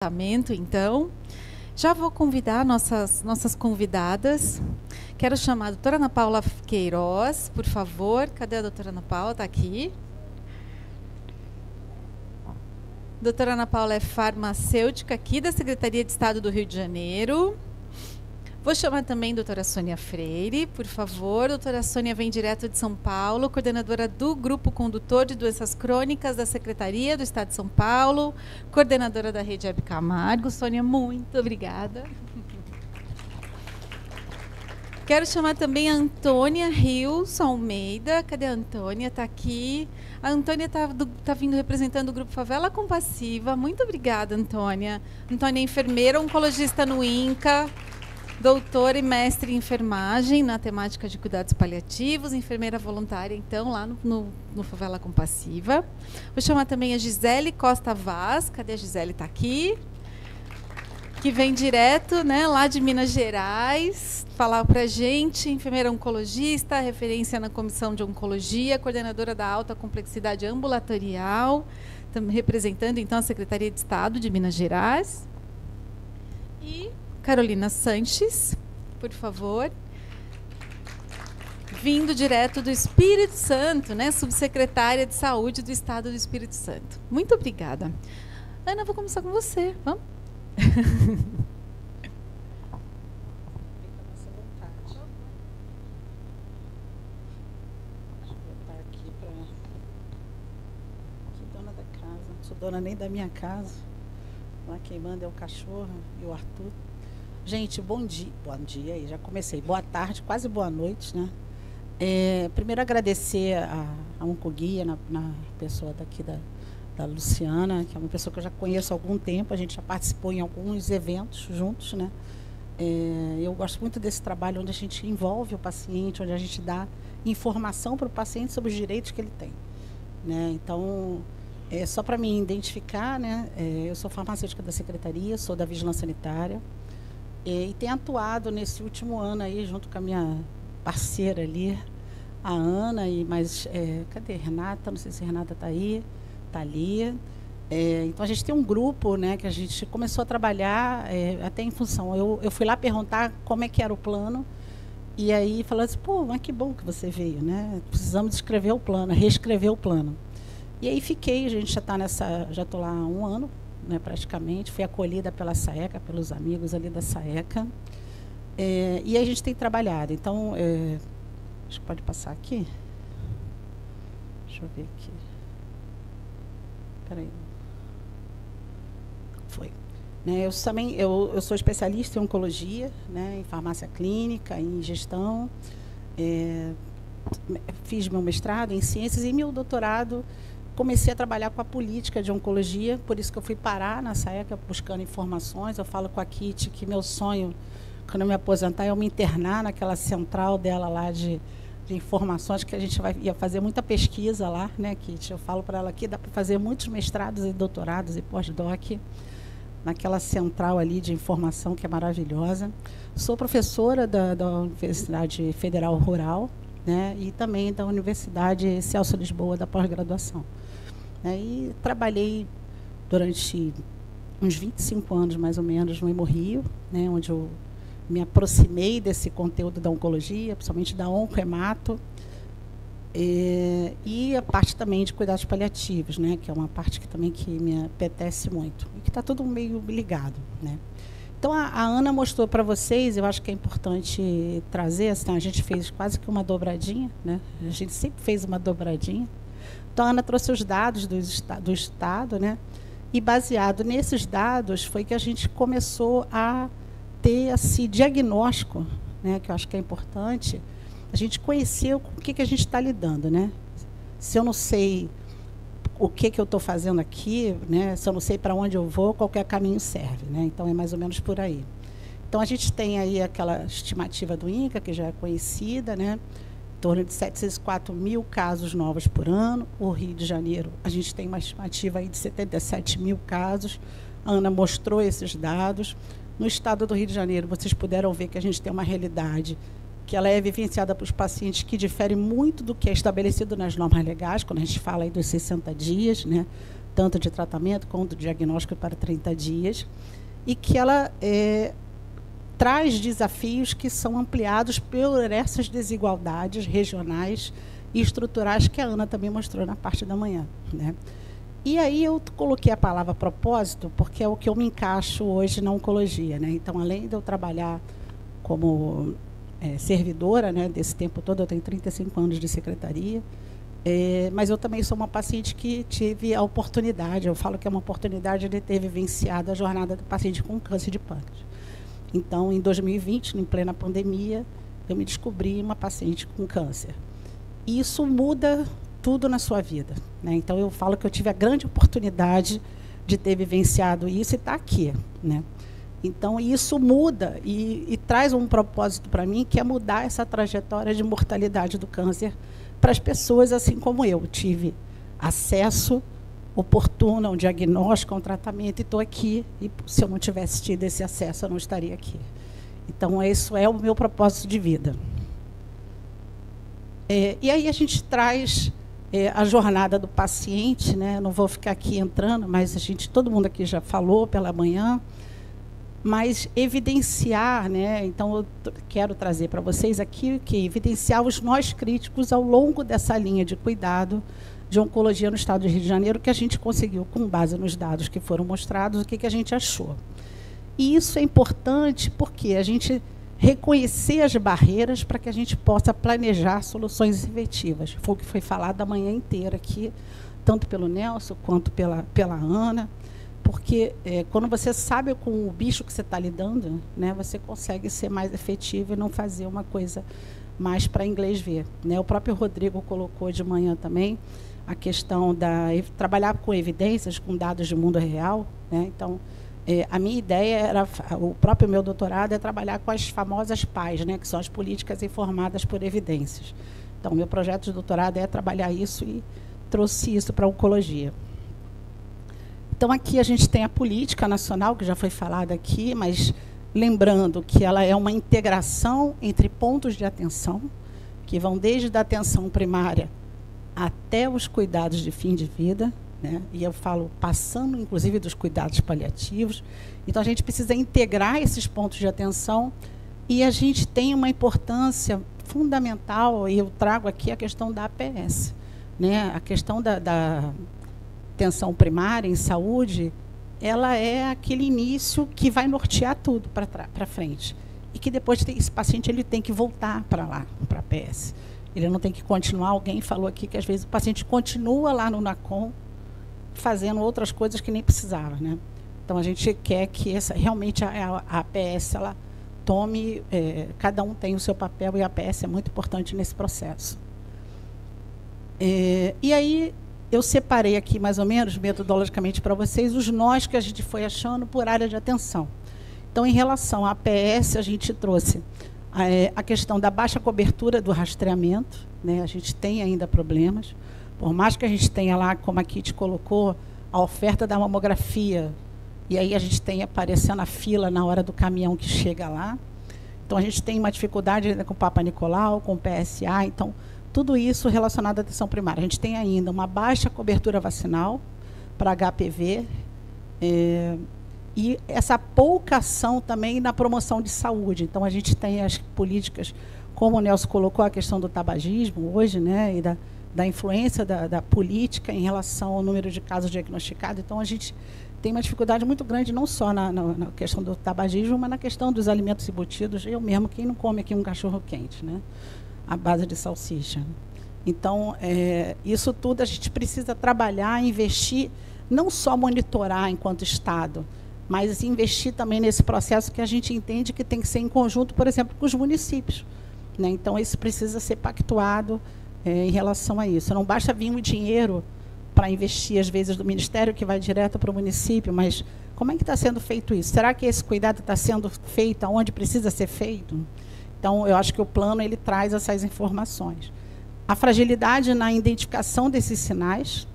Então, já vou convidar nossas convidadas. Quero chamar a doutora Ana Paula Queiroz, por favor. Cadê a doutora Ana Paula? Está aqui. Doutora Ana Paula é farmacêutica aqui da Secretaria de Estado do Rio de Janeiro. Vou chamar também a doutora Sônia Freire, por favor. Doutora Sônia vem direto de São Paulo, coordenadora do Grupo Condutor de Doenças Crônicas da Secretaria do Estado de São Paulo, coordenadora da Rede Hebe Camargo. Sônia, muito obrigada. Quero chamar também a Antônia Rios Almeida. Cadê a Antônia? Está aqui. A Antônia está vindo representando o Grupo Favela Compassiva. Muito obrigada, Antônia. Antônia é enfermeira, oncologista no INCA, doutora e mestre em enfermagem na temática de cuidados paliativos, enfermeira voluntária, então, lá no Favela Compassiva. Vou chamar também a Gisele Costa Vaz. Cadê a Gisele? Está aqui. Que vem direto, né, lá de Minas Gerais, falar para a gente, enfermeira oncologista, referência na Comissão de Oncologia, coordenadora da Alta Complexidade Ambulatorial, representando, então, a Secretaria de Estado de Minas Gerais. E Carolina Sanches, por favor, vindo direto do Espírito Santo, né, subsecretária de Saúde do Estado do Espírito Santo. Muito obrigada. Ana, vou começar com você. Vamos? Deixa eu botar aqui para... Aqui, dona da casa. Não sou dona nem da minha casa. Lá quem manda é o cachorro e o Arthur. Gente, bom dia aí, já comecei. Boa tarde, quase boa noite, né? Primeiro agradecer a Oncoguia, na pessoa daqui da Luciana, que é uma pessoa que eu já conheço há algum tempo, a gente já participou em alguns eventos juntos, né? Eu gosto muito desse trabalho onde a gente envolve o paciente, onde a gente dá informação para o paciente sobre os direitos que ele tem, né? Então, só para me identificar, né? Eu sou farmacêutica da Secretaria, sou da Vigilância Sanitária, e tenho atuado nesse último ano aí, junto com a minha parceira ali, a Ana, cadê a Renata? Não sei se a Renata está aí. Está ali. Então, a gente tem um grupo, né, que a gente começou a trabalhar até em função. Eu fui lá perguntar como é que era o plano, e aí falou assim, pô, mas que bom que você veio, né? Precisamos escrever o plano, reescrever o plano. E aí fiquei, a gente já estou lá há um ano, né, praticamente, fui acolhida pela SAECA, pelos amigos ali da SAECA, e a gente tem trabalhado. Então, acho que pode passar aqui. Deixa eu ver aqui. Peraí. Foi. Né, eu sou especialista em oncologia, né, em farmácia clínica, em gestão. Fiz meu mestrado em ciências e meu doutorado comecei a trabalhar com a política de oncologia, por isso que eu fui parar na SAECA buscando informações. Eu falo com a Kitty que meu sonho, quando eu me aposentar, é eu me internar naquela central dela lá de informações, que a gente ia fazer muita pesquisa lá, né, Kitty? Eu falo para ela que dá para fazer muitos mestrados e doutorados e pós-doc naquela central ali de informação que é maravilhosa. Sou professora da Universidade Federal Rural, né, e também da Universidade Celso Lisboa, da pós-graduação. E trabalhei durante uns 25 anos, mais ou menos, no Hemorrio, né, onde eu me aproximei desse conteúdo da oncologia, principalmente da oncohemato, e a parte também de cuidados paliativos, né, que é uma parte que me apetece muito, e que está tudo meio ligado, né. Então, a Ana mostrou para vocês, eu acho que é importante trazer, assim, a gente fez quase que uma dobradinha, né, a gente sempre fez uma dobradinha. Então, a Ana trouxe os dados do Estado, né, e baseado nesses dados foi que a gente começou a ter esse diagnóstico, né, que eu acho que é importante, a gente conhecer com o que a gente está lidando, né? Se eu não sei o que eu estou fazendo aqui, né, se eu não sei para onde eu vou, qualquer caminho serve, né? Então, é mais ou menos por aí. Então, a gente tem aí aquela estimativa do INCA, que já é conhecida, né? Em torno de 704 mil casos novos por ano. O Rio de Janeiro, a gente tem uma estimativa aí de 77 mil casos. A Ana mostrou esses dados. No estado do Rio de Janeiro, vocês puderam ver que a gente tem uma realidade que ela é vivenciada para os pacientes que difere muito do que é estabelecido nas normas legais, quando a gente fala aí dos 60 dias, né? tanto de tratamento quanto de diagnóstico para 30 dias, e que ela traz desafios que são ampliados por essas desigualdades regionais e estruturais que a Ana também mostrou na parte da manhã, né? E aí eu coloquei a palavra propósito, porque é o que eu me encaixo hoje na oncologia, né? Então, além de eu trabalhar como servidora, né, desse tempo todo, eu tenho 35 anos de secretaria, mas eu também sou uma paciente que tive a oportunidade, eu falo que é uma oportunidade de ter vivenciado a jornada do paciente com câncer de pâncreas. Então, em 2020, em plena pandemia, eu me descobri uma paciente com câncer. E isso muda tudo na sua vida, né? Então, eu falo que eu tive a grande oportunidade de ter vivenciado isso e estar aqui, né? Então, isso muda e traz um propósito para mim, que é mudar essa trajetória de mortalidade do câncer para as pessoas, assim como eu. Tive acesso oportuno a um diagnóstico, a um tratamento, e estou aqui. E se eu não tivesse tido esse acesso, eu não estaria aqui. Então, isso é o meu propósito de vida. E aí a gente traz a jornada do paciente, né? Não vou ficar aqui entrando, mas todo mundo aqui já falou pela manhã, mas evidenciar, né? Então eu quero trazer para vocês aqui que evidenciar os nós críticos ao longo dessa linha de cuidado de oncologia no estado de Rio de Janeiro, que a gente conseguiu, com base nos dados que foram mostrados, o que a gente achou. E isso é importante porque a gente reconhecer as barreiras para que a gente possa planejar soluções efetivas. Foi o que foi falado a manhã inteira aqui, tanto pelo Nelson quanto pela Ana, porque quando você sabe com o bicho que você está lidando, né, você consegue ser mais efetivo e não fazer uma coisa mais para inglês ver, né? O próprio Rodrigo colocou de manhã também a questão trabalhar com evidências, com dados de mundo real, né? Então, a minha ideia era, o próprio meu doutorado, é trabalhar com as famosas PAIs, né, que são as políticas informadas por evidências. Então, meu projeto de doutorado é trabalhar isso e trouxe isso para a oncologia. Então, aqui a gente tem a política nacional, que já foi falada aqui, mas lembrando que ela é uma integração entre pontos de atenção, que vão desde a atenção primária até os cuidados de fim de vida, né? E eu falo passando, inclusive, dos cuidados paliativos. Então, a gente precisa integrar esses pontos de atenção e a gente tem uma importância fundamental, e eu trago aqui a questão da APS, né? A questão da atenção primária em saúde, ela é aquele início que vai nortear tudo para frente. E que depois esse paciente ele tem que voltar para lá, para a APS. Ele não tem que continuar. Alguém falou aqui que, às vezes, o paciente continua lá no NACOM, fazendo outras coisas que nem precisava, né? Então, a gente quer que realmente a APS ela tome, cada um tem o seu papel, e a APS é muito importante nesse processo. E aí, eu separei aqui, mais ou menos, metodologicamente para vocês, os nós que a gente foi achando por área de atenção. Então, em relação à APS, a gente trouxe a questão da baixa cobertura do rastreamento, né? A gente tem ainda problemas. Por mais que a gente tenha lá, como a Kitty colocou, a oferta da mamografia, e aí a gente tem aparecendo a fila na hora do caminhão que chega lá. Então, a gente tem uma dificuldade com o Papa Nicolau, com o PSA. Então, tudo isso relacionado à atenção primária. A gente tem ainda uma baixa cobertura vacinal para HPV, e essa pouca ação também na promoção de saúde. Então, a gente tem as políticas, como o Nelson colocou, a questão do tabagismo hoje, né, e da influência da política em relação ao número de casos diagnosticados. Então, a gente tem uma dificuldade muito grande, não só na questão do tabagismo, mas na questão dos alimentos embutidos. Eu mesmo, quem não come aqui um cachorro quente, né, à base de salsicha. Então, isso tudo a gente precisa trabalhar, investir, não só monitorar enquanto Estado, mas investir também nesse processo que a gente entende que tem que ser em conjunto, por exemplo, com os municípios, né? Então, isso precisa ser pactuado em relação a isso. Não basta vir um dinheiro para investir, às vezes, do Ministério, que vai direto para o município, mas como é que está sendo feito isso? Será que esse cuidado está sendo feito onde precisa ser feito? Então, eu acho que o plano ele traz essas informações. A fragilidade na identificação desses sinais,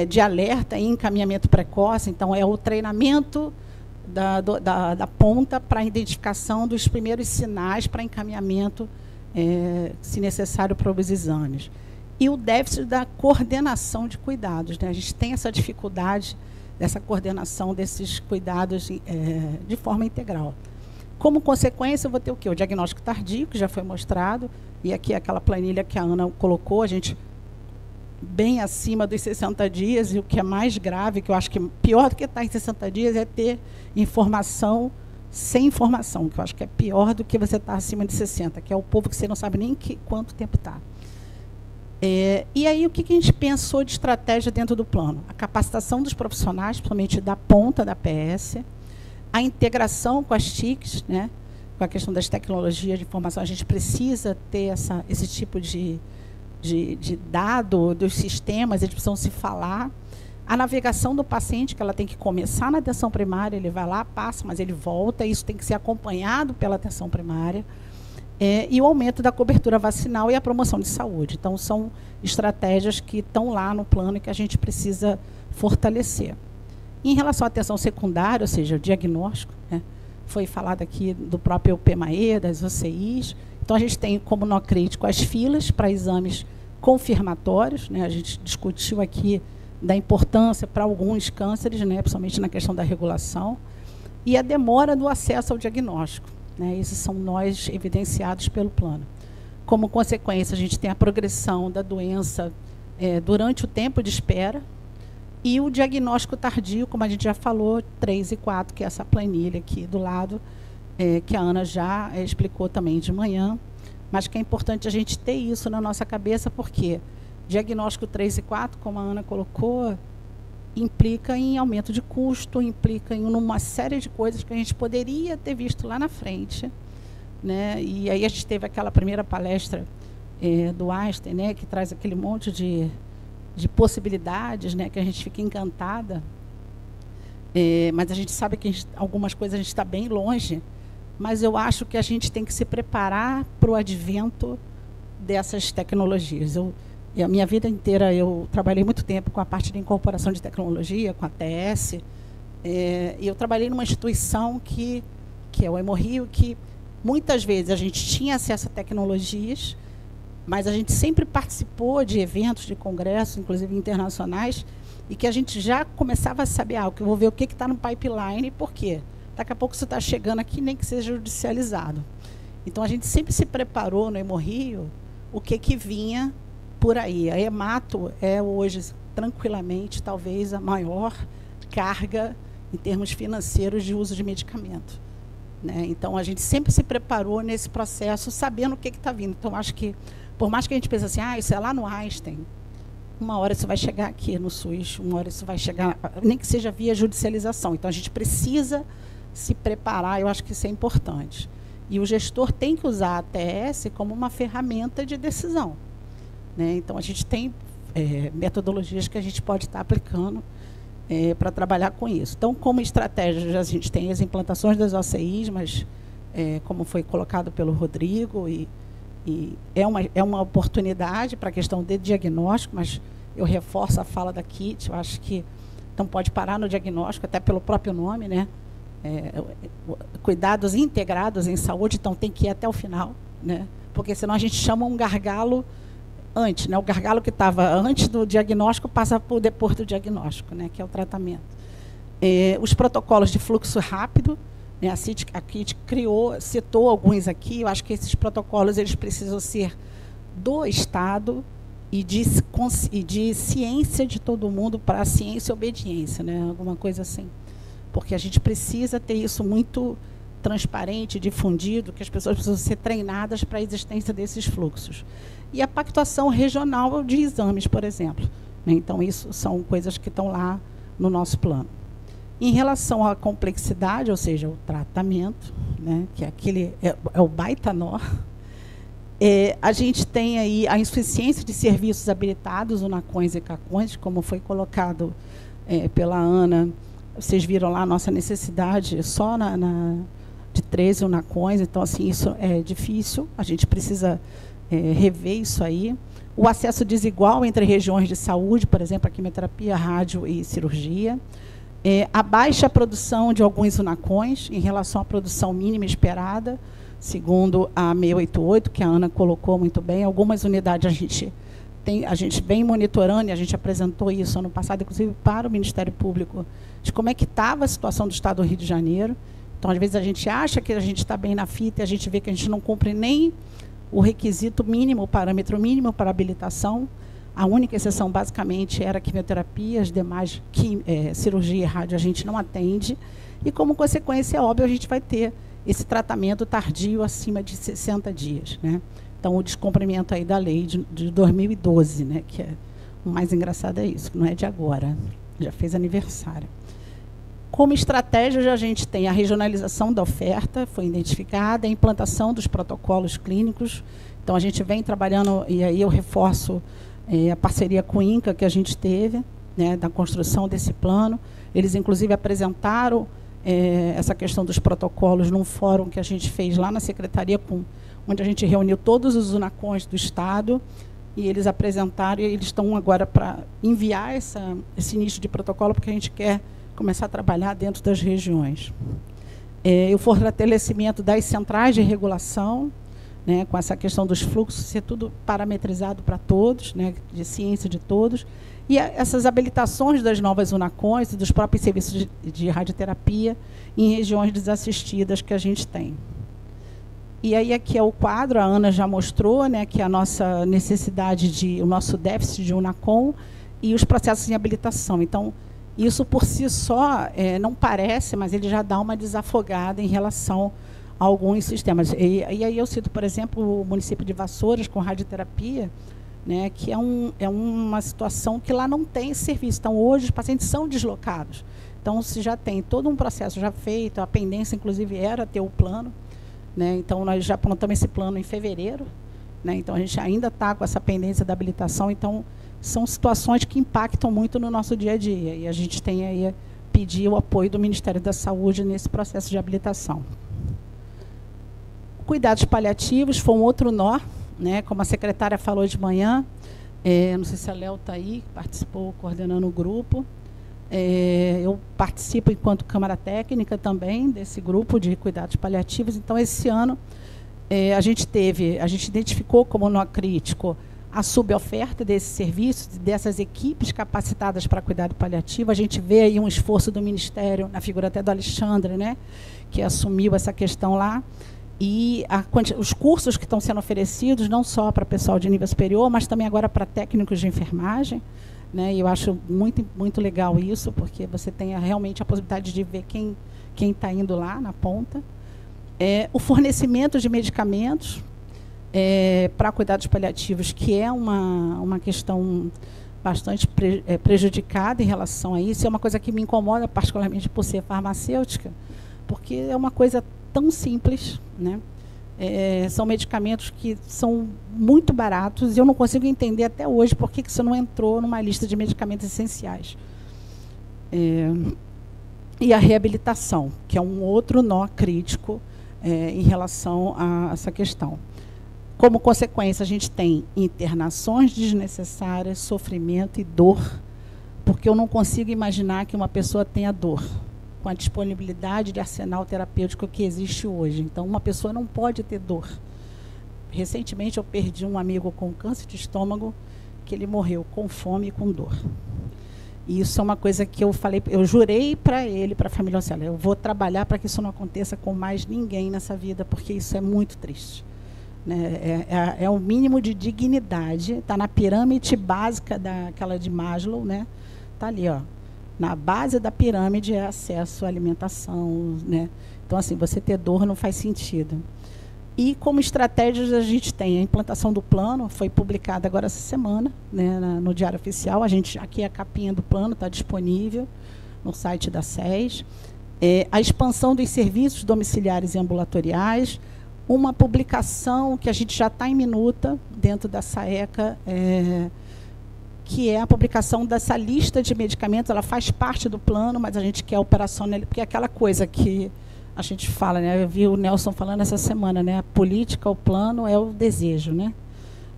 de alerta e encaminhamento precoce. Então, é o treinamento da ponta para a identificação dos primeiros sinais para encaminhamento, se necessário, para os exames. e o déficit da coordenação de cuidados, né? A gente tem essa dificuldade dessa coordenação desses cuidados de forma integral. Como consequência, eu vou ter o quê? O diagnóstico tardio, que já foi mostrado, e aqui aquela planilha que a Ana colocou, a gente bem acima dos 60 dias, e o que é mais grave, que eu acho que pior do que estar em 60 dias, é ter informação sem informação, que eu acho que é pior do que você estar acima de 60, que é o povo que você não sabe nem quanto tempo está. E aí, o que a gente pensou de estratégia dentro do plano? A capacitação dos profissionais, principalmente da ponta da PS, a integração com as TICs, né, com a questão das tecnologias de informação. A gente precisa ter esse tipo de dado dos sistemas, eles precisam se falar. A navegação do paciente, que ela tem que começar na atenção primária, ele vai lá, passa, mas ele volta, isso tem que ser acompanhado pela atenção primária. E o aumento da cobertura vacinal e a promoção de saúde. Então, são estratégias que estão lá no plano e que a gente precisa fortalecer. Em relação à atenção secundária, ou seja, o diagnóstico, né, foi falado aqui do próprio PMAE, das OCIs. Então, a gente tem como nó crítico as filas para exames confirmatórios, né, a gente discutiu aqui da importância para alguns cânceres, né, principalmente na questão da regulação, e a demora do acesso ao diagnóstico. Né, esses são nós evidenciados pelo plano. Como consequência, a gente tem a progressão da doença durante o tempo de espera e o diagnóstico tardio, como a gente já falou, 3 e 4, que é essa planilha aqui do lado, que a Ana já explicou também de manhã, mas que é importante a gente ter isso na nossa cabeça, porque diagnóstico 3 e 4, como a Ana colocou, implica em aumento de custo, implica em uma série de coisas que a gente poderia ter visto lá na frente, né? E aí a gente teve aquela primeira palestra do Einstein, né, que traz aquele monte de possibilidades, né, que a gente fica encantada, mas a gente sabe que algumas coisas a gente está bem longe, mas eu acho que a gente tem que se preparar para o advento dessas tecnologias. E a minha vida inteira eu trabalhei muito tempo com a parte de incorporação de tecnologia, com a TS, e eu trabalhei numa instituição que é o Hemorrio, que muitas vezes a gente tinha acesso a tecnologias, mas a gente sempre participou de eventos, de congressos, inclusive internacionais, e que a gente já começava a saber, que eu vou ver o que está no pipeline e por quê. Daqui a pouco isso está chegando aqui, nem que seja judicializado. Então, a gente sempre se preparou no Hemorrio o que vinha por aí. A Hemato é hoje, tranquilamente, talvez a maior carga em termos financeiros de uso de medicamento. Né? Então, a gente sempre se preparou nesse processo, sabendo o que está vindo. Então, acho que, por mais que a gente pense assim, isso é lá no Einstein, uma hora isso vai chegar aqui no SUS, uma hora isso vai chegar, nem que seja via judicialização. Então, a gente precisa se preparar, eu acho que isso é importante. E o gestor tem que usar a ATS como uma ferramenta de decisão. Né? Então, a gente tem metodologias que a gente pode estar aplicando para trabalhar com isso. Então, como estratégia, a gente tem as implantações das OCIs, mas, como foi colocado pelo Rodrigo, e é uma oportunidade para a questão de diagnóstico, mas eu reforço a fala da Kit, eu acho que não pode parar no diagnóstico, até pelo próprio nome, né? Cuidados integrados em saúde, então tem que ir até o final, né? Porque senão a gente chama um gargalo antes, né? O gargalo que estava antes do diagnóstico passa por depois do diagnóstico, né? Que é o tratamento. Os protocolos de fluxo rápido, né? A Kit citou alguns aqui. Eu acho que esses protocolos eles precisam ser do Estado e de ciência de todo mundo para a ciência e obediência, né? Alguma coisa assim. Porque a gente precisa ter isso muito transparente, difundido, que as pessoas precisam ser treinadas para a existência desses fluxos. E a pactuação regional de exames, por exemplo. Né? Então, isso são coisas que estão lá no nosso plano. Em relação à complexidade, ou seja, o tratamento, né? Que é o baita nó, a gente tem aí a insuficiência de serviços habilitados, UNACONs e CACONs, como foi colocado pela Ana. Vocês viram lá a nossa necessidade só de 13 UNACONs, então, assim, isso é difícil, a gente precisa rever isso aí. O acesso desigual entre regiões de saúde, por exemplo, a quimioterapia, rádio e cirurgia. A baixa produção de alguns UNACONs em relação à produção mínima esperada, segundo a 688, que a Ana colocou muito bem. Algumas unidades a gente a gente vem monitorando, e a gente apresentou isso ano passado, inclusive para o Ministério Público, de como é que estava a situação do Estado do Rio de Janeiro. Então, às vezes, a gente acha que a gente está bem na fita e a gente vê que a gente não cumpre nem o requisito mínimo, o parâmetro mínimo para habilitação. A única exceção, basicamente, era a quimioterapia, as demais, cirurgia e rádio, a gente não atende. E, como consequência, é óbvio, a gente vai ter esse tratamento tardio acima de 60 dias, né? Então, o descumprimento aí da lei de 2012, né? Que é o mais engraçado é isso, que não é de agora, já fez aniversário. Como estratégia, a gente tem a regionalização da oferta, foi identificada, a implantação dos protocolos clínicos. Então, a gente vem trabalhando, e aí eu reforço a parceria com o INCA que a gente teve, né, da construção desse plano. Eles, inclusive, apresentaram essa questão dos protocolos num fórum que a gente fez lá na Secretaria, onde a gente reuniu todos os UNACONs do Estado, e eles apresentaram, e eles estão agora para enviar esse nicho de protocolo, porque a gente quer começar a trabalhar dentro das regiões. O fortalecimento das centrais de regulação, né, com essa questão dos fluxos, ser tudo parametrizado para todos, né, de ciência de todos, e essas habilitações das novas UNACONs e dos próprios serviços de radioterapia em regiões desassistidas que a gente tem. E aí aqui é o quadro, a Ana já mostrou, né, que a nossa necessidade, o nosso déficit de UNACON e os processos de habilitação. Então, isso por si só não parece, mas ele já dá uma desafogada em relação a alguns sistemas. E aí eu cito, por exemplo, o município de Vassouras com radioterapia, né, que é uma situação que lá não tem serviço. Então, hoje, os pacientes são deslocados. Então, se já tem todo um processo já feito, a pendência, inclusive, era ter o plano, né, então, nós já apontamos esse plano em fevereiro, né, então, a gente ainda está com essa pendência da habilitação. Então, são situações que impactam muito no nosso dia a dia. E a gente tem aí pedir o apoio do Ministério da Saúde nesse processo de habilitação. Cuidados paliativos foi um outro nó, né? Como a secretária falou de manhã, não sei se a Léo está aí, participou coordenando o grupo. Eu participo enquanto Câmara Técnica também desse grupo de cuidados paliativos. Então, esse ano, a gente identificou como nó crítico a suboferta desses serviços, dessas equipes capacitadas para cuidado paliativo. A gente vê aí um esforço do Ministério, na figura até do Alexandre, né, que assumiu essa questão lá. E os cursos que estão sendo oferecidos, não só para pessoal de nível superior, mas também agora para técnicos de enfermagem, né, e eu acho muito, muito legal isso, porque você tem realmente a possibilidade de ver quem está indo lá na ponta. O fornecimento de medicamentos para cuidados paliativos, que é uma questão bastante prejudicada em relação a isso. É uma coisa que me incomoda, particularmente por ser farmacêutica, porque é uma coisa tão simples, né? São medicamentos que são muito baratos e eu não consigo entender até hoje por que isso não entrou numa lista de medicamentos essenciais. E a reabilitação, que é um outro nó crítico em relação a essa questão. Como consequência, a gente tem internações desnecessárias, sofrimento e dor, porque eu não consigo imaginar que uma pessoa tenha dor com a disponibilidade de arsenal terapêutico que existe hoje. Então, uma pessoa não pode ter dor. Recentemente, eu perdi um amigo com câncer de estômago, que ele morreu com fome e com dor. E isso é uma coisa que eu falei, eu jurei para ele, para a família Ocela, eu vou trabalhar para que isso não aconteça com mais ninguém nessa vida, porque isso é muito triste. Né? É o mínimo de dignidade, está na pirâmide básica daquela de Maslow, né? Está ali, ó. Na base da pirâmide é acesso à alimentação, né? Então, assim, você ter dor não faz sentido. E como estratégias a gente tem a implantação do plano, foi publicada agora essa semana, né, no Diário Oficial. Aqui a capinha do plano está disponível no site da SES. A expansão dos serviços domiciliares e ambulatoriais, uma publicação que a gente já está em minuta dentro da SAECA, que é a publicação dessa lista de medicamentos. Ela faz parte do plano, mas a gente quer operacional, porque é aquela coisa que a gente fala, né? Eu vi o Nelson falando essa semana, né? A política, o plano é o desejo, né?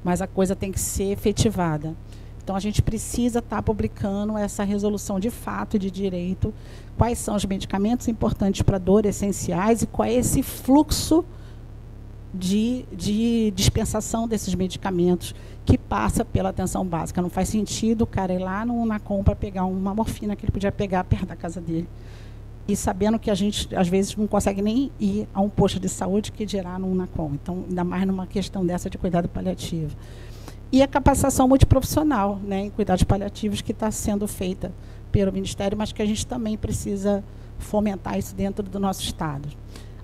Mas a coisa tem que ser efetivada. Então, a gente precisa estar publicando essa resolução de fato e de direito, quais são os medicamentos importantes para dor, essenciais, e qual é esse fluxo de dispensação desses medicamentos que passa pela atenção básica. Não faz sentido o cara ir lá no Unacom para pegar uma morfina que ele podia pegar perto da casa dele. E sabendo que a gente, às vezes, não consegue nem ir a um posto de saúde que dirá no Unacom. Então, ainda mais numa questão dessa de cuidado paliativo. E a capacitação multiprofissional, né, em cuidados paliativos, que está sendo feita pelo Ministério, mas que a gente também precisa fomentar isso dentro do nosso Estado.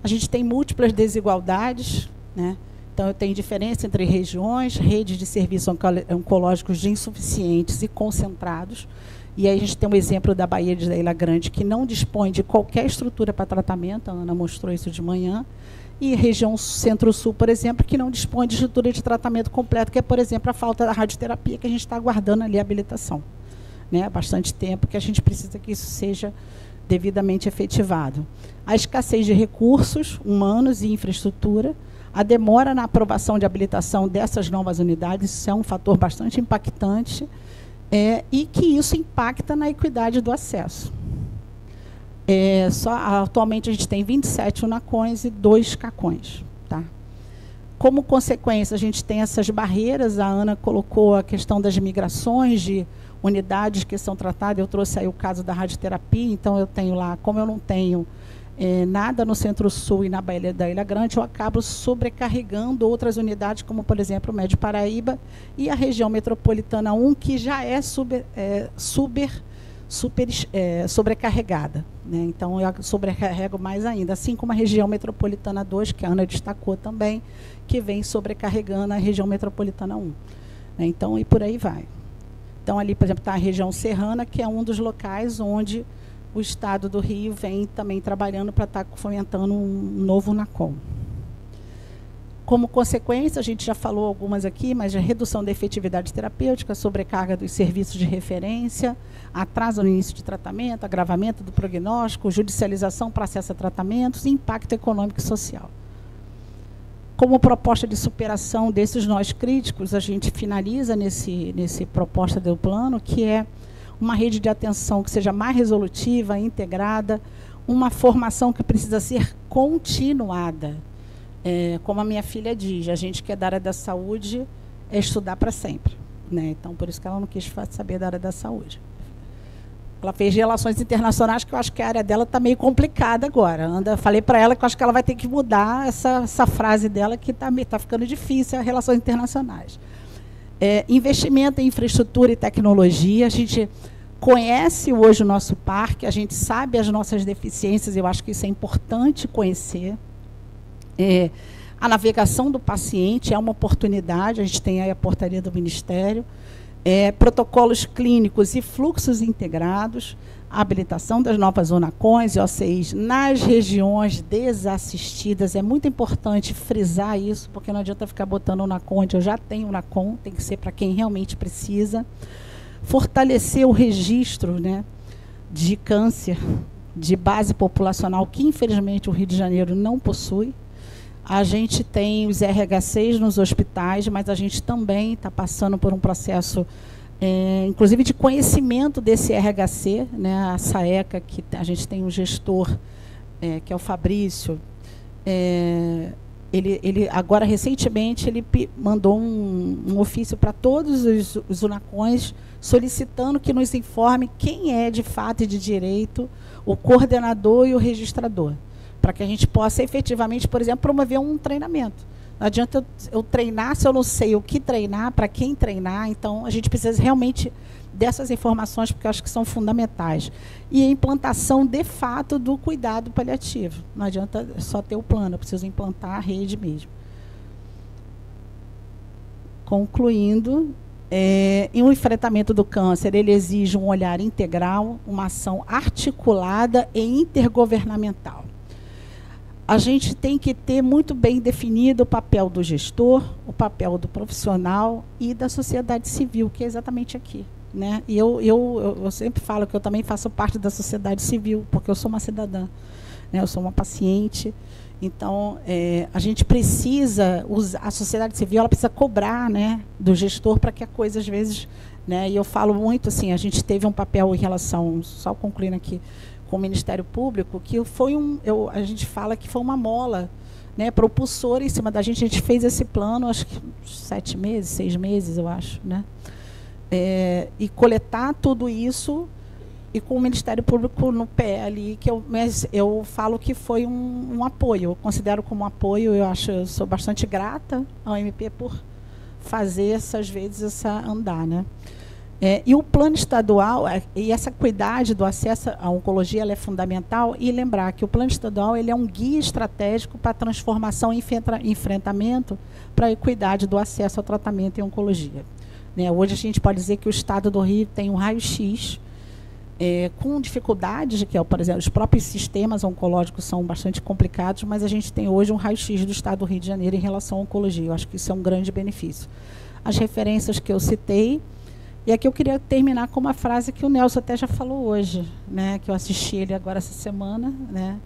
A gente tem múltiplas desigualdades, né? Então, eu tenho diferença entre regiões, redes de serviços oncológicos de insuficientes e concentrados. E aí a gente tem um exemplo da Baía de Ilha Grande, que não dispõe de qualquer estrutura para tratamento, a Ana mostrou isso de manhã, e região Centro-Sul, por exemplo, que não dispõe de estrutura de tratamento completo, que é, por exemplo, a falta da radioterapia, que a gente está aguardando ali a habilitação. Né? Há bastante tempo que a gente precisa que isso seja devidamente efetivado. A escassez de recursos humanos e infraestrutura, a demora na aprovação de habilitação dessas novas unidades, isso é um fator bastante impactante, e que isso impacta na equidade do acesso. Atualmente a gente tem 27 UNACONs e 2 CACONs. Tá? Como consequência, a gente tem essas barreiras, a Ana colocou a questão das migrações de unidades que são tratadas, eu trouxe aí o caso da radioterapia, então eu tenho lá, como eu não tenho nada no Centro-Sul e na Baía da Ilha Grande, eu acabo sobrecarregando outras unidades, como, por exemplo, o Médio Paraíba e a região metropolitana 1, que já é sobrecarregada. Né? Então, eu sobrecarrego mais ainda, assim como a região metropolitana 2, que a Ana destacou também, que vem sobrecarregando a região metropolitana 1. Né? Então, e por aí vai. Então, ali, por exemplo, está a região serrana, que é um dos locais onde o Estado do Rio vem também trabalhando para estar fomentando um novo UNACOM. Como consequência, a gente já falou algumas aqui, mas a redução da efetividade terapêutica, sobrecarga dos serviços de referência, atraso no início de tratamento, agravamento do prognóstico, judicialização para acesso a tratamentos e impacto econômico e social. Como proposta de superação desses nós críticos, a gente finaliza nesse proposta do plano, que é uma rede de atenção que seja mais resolutiva, integrada, uma formação que precisa ser continuada. Como a minha filha diz, a gente que é da área da saúde é estudar para sempre. Né? Então, por isso que ela não quis saber da área da saúde. Ela fez relações internacionais, que eu acho que a área dela está meio complicada agora. Falei para ela que eu acho que ela vai ter que mudar essa frase dela, que está ficando difícil, as relações internacionais. Investimento em infraestrutura e tecnologia. A gente conhece hoje o nosso parque, a gente sabe as nossas deficiências, eu acho que isso é importante conhecer. A navegação do paciente é uma oportunidade, a gente tem aí a portaria do Ministério. Protocolos clínicos e fluxos integrados, a habilitação das novas UNACONs e OCIs nas regiões desassistidas. É muito importante frisar isso, porque não adianta ficar botando UNACON onde eu já tenho UNACON, tem que ser para quem realmente precisa. Fortalecer o registro, né, de câncer de base populacional, que infelizmente o Rio de Janeiro não possui. A gente tem os RHCs nos hospitais, mas a gente também está passando por um processo, inclusive, de conhecimento desse RHC, né, a SAECA, que a gente tem um gestor, que é o Fabrício. Ele agora, recentemente, ele mandou um ofício para todos os UNACONs, solicitando que nos informe quem é, de fato e de direito, o coordenador e o registrador, para que a gente possa efetivamente, por exemplo, promover um treinamento. Não adianta eu treinar se eu não sei o que treinar, para quem treinar. Então, a gente precisa realmente dessas informações, porque eu acho que são fundamentais. E a implantação, de fato, do cuidado paliativo. Não adianta só ter o plano, eu preciso implantar a rede mesmo. Concluindo, em um enfrentamento do câncer, ele exige um olhar integral, uma ação articulada e intergovernamental. A gente tem que ter muito bem definido o papel do gestor, o papel do profissional e da sociedade civil, que é exatamente aqui. Né? E eu sempre falo que eu também faço parte da sociedade civil, porque eu sou uma cidadã, né? Eu sou uma paciente. Então, a gente precisa, a sociedade civil ela precisa cobrar, né, do gestor para que a coisa, às vezes, né, e eu falo muito assim, a gente teve um papel em relação, só concluindo aqui, com o Ministério Público, que foi a gente fala que foi uma mola né, propulsora em cima da gente. A gente fez esse plano, acho que 7 meses, 6 meses, eu acho, né? E coletar tudo isso e com o Ministério Público no pé ali, mas eu falo que foi um apoio, eu considero como um apoio, eu sou bastante grata ao MP por fazer essas vezes andar, né? E o plano estadual, e essa equidade do acesso à oncologia, ela é fundamental, e lembrar que o plano estadual ele é um guia estratégico para a transformação e enfrentamento para a equidade do acesso ao tratamento em oncologia. Né? Hoje a gente pode dizer que o estado do Rio tem um raio-x com dificuldades, que por exemplo, os próprios sistemas oncológicos são bastante complicados, mas a gente tem hoje um raio-x do estado do Rio de Janeiro em relação à oncologia. Eu acho que isso é um grande benefício. As referências que eu citei, e aqui eu queria terminar com uma frase que o Nelson até já falou hoje, né, que eu assisti ele agora essa semana, né,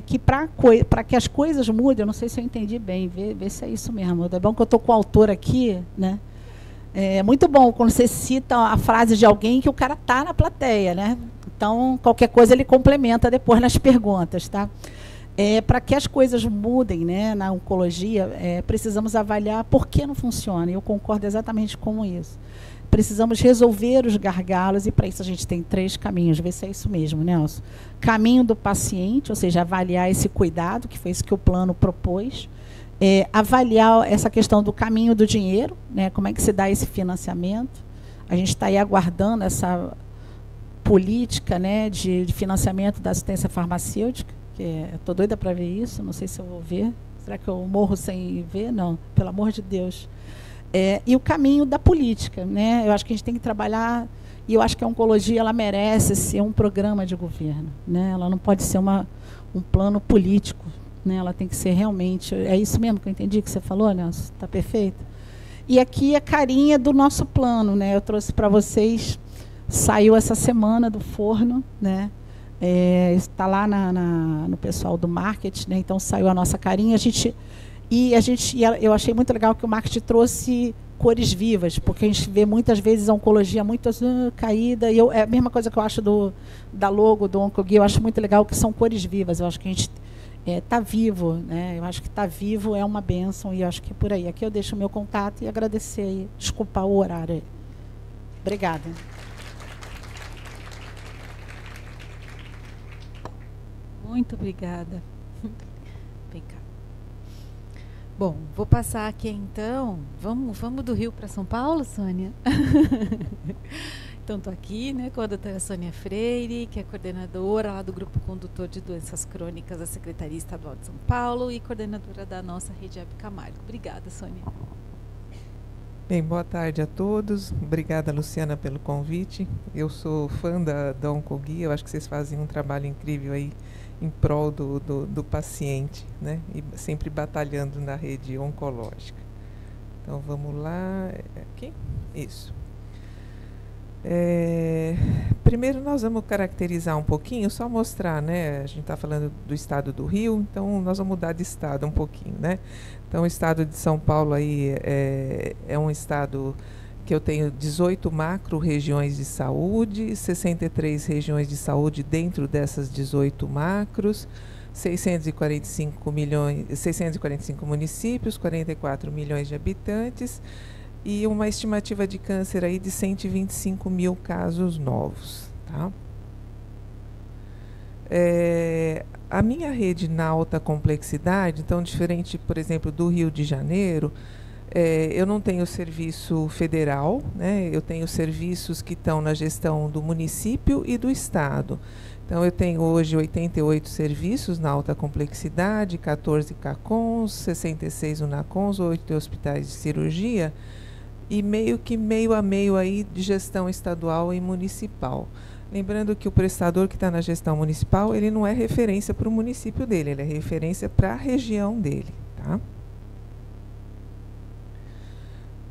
que para que as coisas mudem, eu não sei se eu entendi bem, vê se é isso mesmo. É bom que eu estou com o autor aqui, né? É muito bom quando você cita a frase de alguém que o cara está na plateia, né? Então, qualquer coisa ele complementa depois nas perguntas, tá? Para que as coisas mudem, né, na oncologia, precisamos avaliar por que não funciona. E eu concordo exatamente com isso. Precisamos resolver os gargalos, e para isso a gente tem 3 caminhos. Vê se é isso mesmo, Nelson. Caminho do paciente, ou seja, avaliar esse cuidado, que foi isso que o plano propôs. Avaliar essa questão do caminho do dinheiro, né, como é que se dá esse financiamento. A gente está aí aguardando essa política, né, de financiamento da assistência farmacêutica, que estou doida para ver isso, não sei se eu vou ver. Será que eu morro sem ver? Não, pelo amor de Deus. E o caminho da política, né? Eu acho que a gente tem que trabalhar, e eu acho que a oncologia ela merece ser um programa de governo, né? Ela não pode ser um plano político, né? Ela tem que ser realmente, é isso mesmo que eu entendi que você falou, Nelson? Está perfeito? E aqui a carinha do nosso plano, né? Eu trouxe para vocês, saiu essa semana do forno, né? Está lá no pessoal do marketing, né? Então saiu a nossa carinha, eu achei muito legal que o marketing trouxe cores vivas, porque a gente vê muitas vezes a oncologia muito caída, e é a mesma coisa que eu acho da logo do Oncoguia, eu acho muito legal que são cores vivas, eu acho que a gente está vivo, né? Eu acho que estar vivo é uma bênção, e eu acho que é por aí. Aqui eu deixo o meu contato e agradecer aí, desculpar o horário aí. Obrigada. Muito obrigada. Vem cá. Bom, vou passar aqui então. Vamos do Rio para São Paulo, Sônia? Então, estou aqui, né, com a doutora Sônia Freire, que é coordenadora lá do Grupo Condutor de Doenças Crônicas da Secretaria Estadual de São Paulo e coordenadora da nossa rede Hebe Camargo. Obrigada, Sônia. Bem, boa tarde a todos. Obrigada, Luciana, pelo convite. Eu sou fã da Oncoguia, eu acho que vocês fazem um trabalho incrível aí em prol do paciente, né? E sempre batalhando na rede oncológica. Então, vamos lá. Aqui? Isso. Primeiro, nós vamos caracterizar um pouquinho, só mostrar, né? A gente está falando do estado do Rio, então nós vamos mudar de estado um pouquinho, né? Então, o estado de São Paulo aí é um estado que eu tenho 18 macro-regiões de saúde, 63 regiões de saúde dentro dessas 18 macros, 645 municípios, 44 milhões de habitantes e uma estimativa de câncer aí de 125 mil casos novos. Tá? A minha rede na alta complexidade, então diferente, por exemplo, do Rio de Janeiro, eu não tenho serviço federal, né? Eu tenho serviços que estão na gestão do município e do estado. Então, eu tenho hoje 88 serviços na alta complexidade, 14 CACONs, 66 UNACONs, 8 hospitais de cirurgia e meio a meio aí de gestão estadual e municipal. Lembrando que o prestador que está na gestão municipal, ele não é referência para o município dele, ele é referência para a região dele, tá?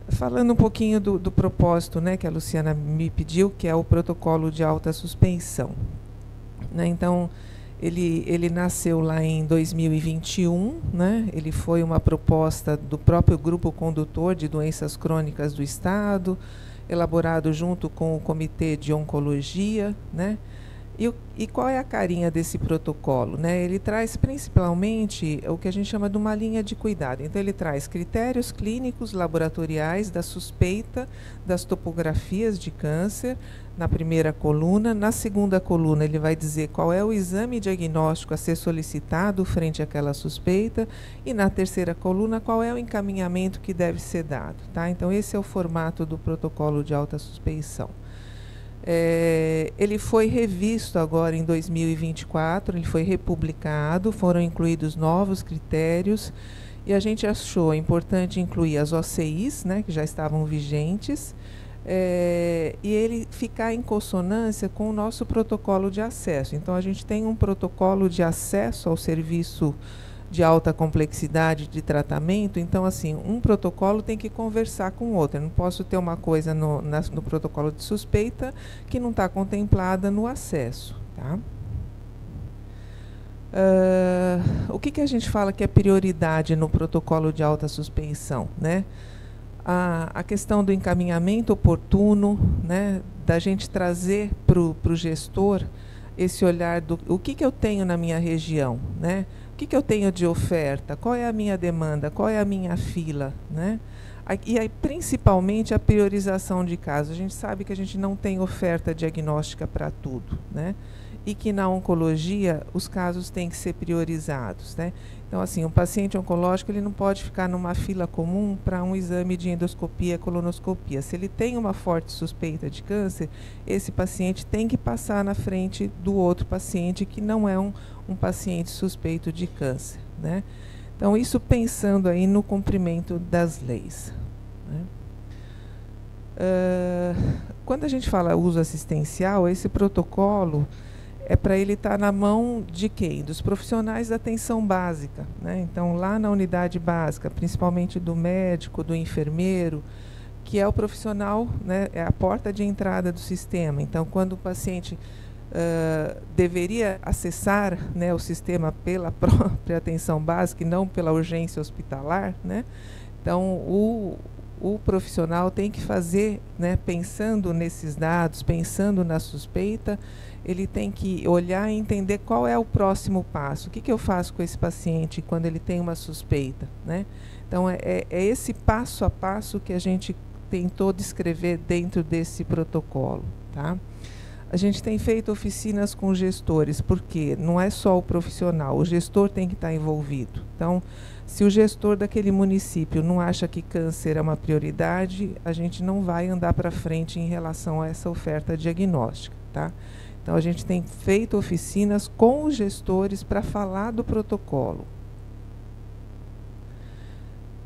Falando um pouquinho do propósito, né, que a Luciana me pediu, que é o protocolo de alta suspensão. Né, então, ele nasceu lá em 2021, né, ele foi uma proposta do próprio Grupo Condutor de Doenças Crônicas do Estado, elaborado junto com o Comitê de Oncologia, né, E qual é a carinha desse protocolo, né? Ele traz principalmente o que a gente chama de uma linha de cuidado. Então, ele traz critérios clínicos laboratoriais da suspeita das topografias de câncer, na primeira coluna. Na segunda coluna, ele vai dizer qual é o exame diagnóstico a ser solicitado frente àquela suspeita. E na terceira coluna, qual é o encaminhamento que deve ser dado, tá? Então, esse é o formato do protocolo de alta suspeição. Ele foi revisto agora em 2024, ele foi republicado, foram incluídos novos critérios e a gente achou importante incluir as OCIs, né, que já estavam vigentes, e ele ficar em consonância com o nosso protocolo de acesso. Então, a gente tem um protocolo de acesso ao serviço de alta complexidade de tratamento. Então, assim, um protocolo tem que conversar com o outro. Eu não posso ter uma coisa no protocolo de suspeita que não está contemplada no acesso, tá? O que a gente fala que é prioridade no protocolo de alta suspeição, né? A questão do encaminhamento oportuno, né? Da gente trazer para o gestor esse olhar do o que eu tenho na minha região, né? O que eu tenho de oferta? Qual é a minha demanda? Qual é a minha fila, né? E aí, principalmente, a priorização de casos. A gente sabe que a gente não tem oferta diagnóstica para tudo, né? E que na oncologia os casos têm que ser priorizados, né? Então, assim, um paciente oncológico ele não pode ficar numa fila comum para um exame de endoscopia, colonoscopia. Se ele tem uma forte suspeita de câncer, esse paciente tem que passar na frente do outro paciente que não é um paciente suspeito de câncer, né? Então, isso pensando aí no cumprimento das leis, né? Quando a gente fala uso assistencial, esse protocolo é para ele estar na mão de quem? Dos profissionais da atenção básica, né? Então, lá na unidade básica, principalmente do médico, do enfermeiro, que é o profissional, né? É a porta de entrada do sistema. Então, quando o paciente deveria acessar, né, o sistema pela própria atenção básica e não pela urgência hospitalar, né? Então, o profissional tem que fazer, né, pensando nesses dados, pensando na suspeita, ele tem que olhar e entender qual é o próximo passo. O que eu faço com esse paciente quando ele tem uma suspeita, né? Então, é esse passo a passo que a gente tentou descrever dentro desse protocolo, tá? A gente tem feito oficinas com gestores, porque não é só o profissional, o gestor tem que estar envolvido. Então, se o gestor daquele município não acha que câncer é uma prioridade, a gente não vai andar para frente em relação a essa oferta diagnóstica, tá? Então, a gente tem feito oficinas com os gestores para falar do protocolo.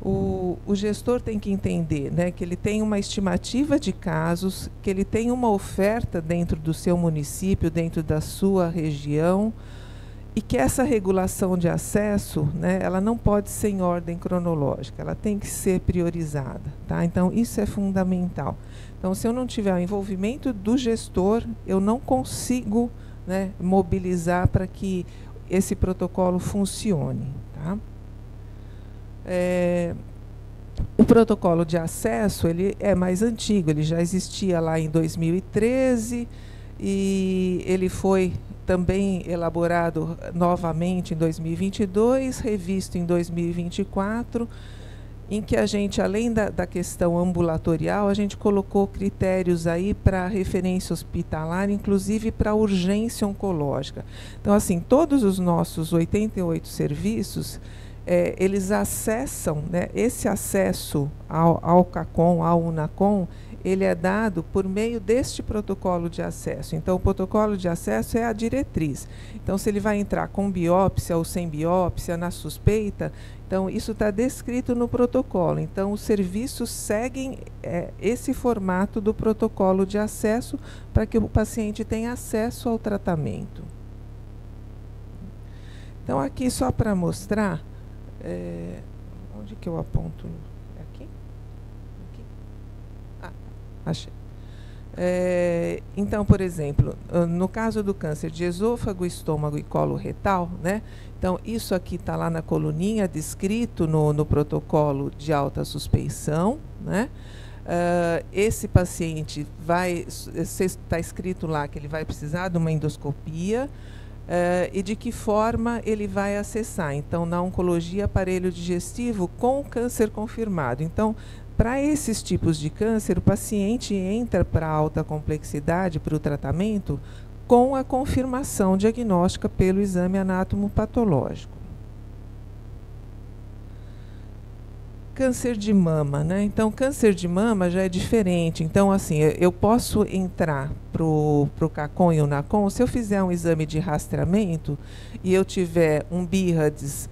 O gestor tem que entender, né, que ele tem uma estimativa de casos, que ele tem uma oferta dentro do seu município, dentro da sua região, e que essa regulação de acesso, né, ela não pode ser em ordem cronológica, ela tem que ser priorizada, tá? Então, isso é fundamental. Então, se eu não tiver o envolvimento do gestor, eu não consigo, né, mobilizar para que esse protocolo funcione, tá? O protocolo de acesso ele é mais antigo, ele já existia lá em 2013 e ele foi também elaborado novamente em 2022, revisto em 2024, em que a gente, além da questão ambulatorial, a gente colocou critérios aí para referência hospitalar, inclusive para urgência oncológica. Então, assim, todos os nossos 88 serviços, eles acessam, né, esse acesso ao CACOM, ao UNACOM, ele é dado por meio deste protocolo de acesso. Então, o protocolo de acesso é a diretriz. Então, se ele vai entrar com biópsia ou sem biópsia, na suspeita, então, isso está descrito no protocolo. Então, os serviços seguem esse formato do protocolo de acesso para que o paciente tenha acesso ao tratamento. Então, aqui só para mostrar... onde que eu aponto? É aqui? Aqui? Ah, achei. Então, por exemplo, no caso do câncer de esôfago, estômago e colo retal, né? Então, isso aqui está lá na coluninha, descrito no protocolo de alta suspeição, né? esse paciente está escrito lá que ele vai precisar de uma endoscopia, e de que forma ele vai acessar. Então, na oncologia, aparelho digestivo com câncer confirmado. Então, para esses tipos de câncer, o paciente entra para alta complexidade, para o tratamento, com a confirmação diagnóstica pelo exame anatomopatológico. Câncer de mama, né? Então, câncer de mama já é diferente. Então, assim, eu posso entrar para o CACOM e o NACOM, se eu fizer um exame de rastreamento e eu tiver um BIRADS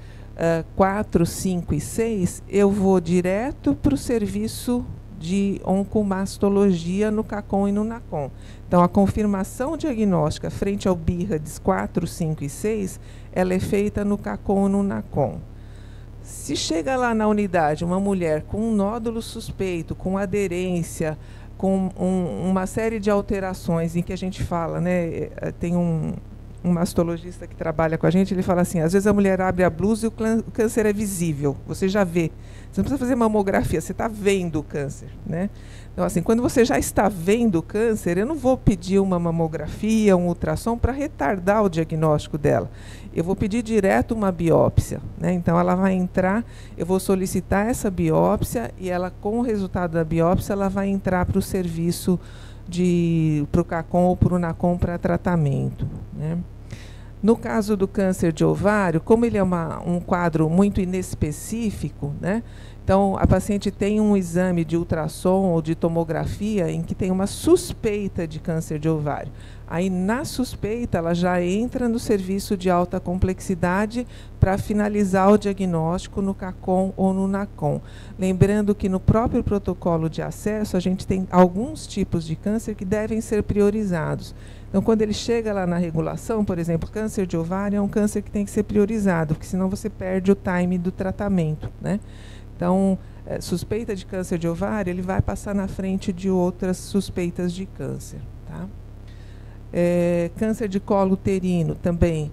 4, 5 e 6, eu vou direto para o serviço de oncomastologia no CACOM e no NACOM. Então, a confirmação diagnóstica frente ao BIRADS 4, 5 e 6, ela é feita no CACOM e no NACOM. Se chega lá na unidade uma mulher com um nódulo suspeito, com aderência, com uma série de alterações em que a gente fala, né, tem um mastologista que trabalha com a gente, ele fala assim, às vezes a mulher abre a blusa e o câncer é visível, você já vê. Você não precisa fazer mamografia, você está vendo o câncer, né? Então, assim, quando você já está vendo o câncer, eu não vou pedir uma mamografia, um ultrassom para retardar o diagnóstico dela. Eu vou pedir direto uma biópsia, né? Então, ela vai entrar, eu vou solicitar essa biópsia e ela, com o resultado da biópsia, ela vai entrar para o serviço para o CACOM ou para o NACOM para tratamento, né? No caso do câncer de ovário, como ele é um quadro muito inespecífico, né? Então, a paciente tem um exame de ultrassom ou de tomografia em que tem uma suspeita de câncer de ovário. Aí, na suspeita, ela já entra no serviço de alta complexidade para finalizar o diagnóstico no CACOM ou no NACOM. Lembrando que no próprio protocolo de acesso, a gente tem alguns tipos de câncer que devem ser priorizados. Então, quando ele chega lá na regulação, por exemplo, câncer de ovário é um câncer que tem que ser priorizado, porque senão você perde o time do tratamento, né? Então, suspeita de câncer de ovário, ele vai passar na frente de outras suspeitas de câncer, tá? Câncer de colo uterino também,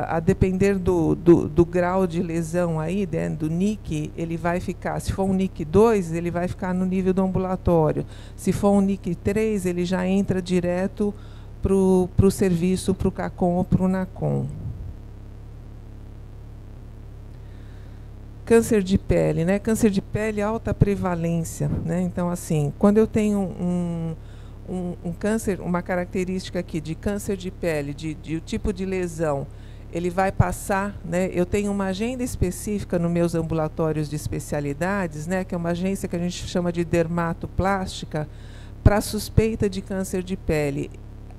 a depender do grau de lesão aí, né, do NIC, ele vai ficar, se for um NIC 2, ele vai ficar no nível do ambulatório. Se for um NIC 3, ele já entra direto para o serviço, para o CACOM ou para o NACOM. Câncer de pele, né? Câncer de pele, alta prevalência, né? Então, assim, quando eu tenho um câncer, uma característica aqui de câncer de pele, de tipo de lesão, ele vai passar, né? Eu tenho uma agenda específica nos meus ambulatórios de especialidades, né? Que é uma agência que a gente chama de dermatoplástica, para suspeita de câncer de pele.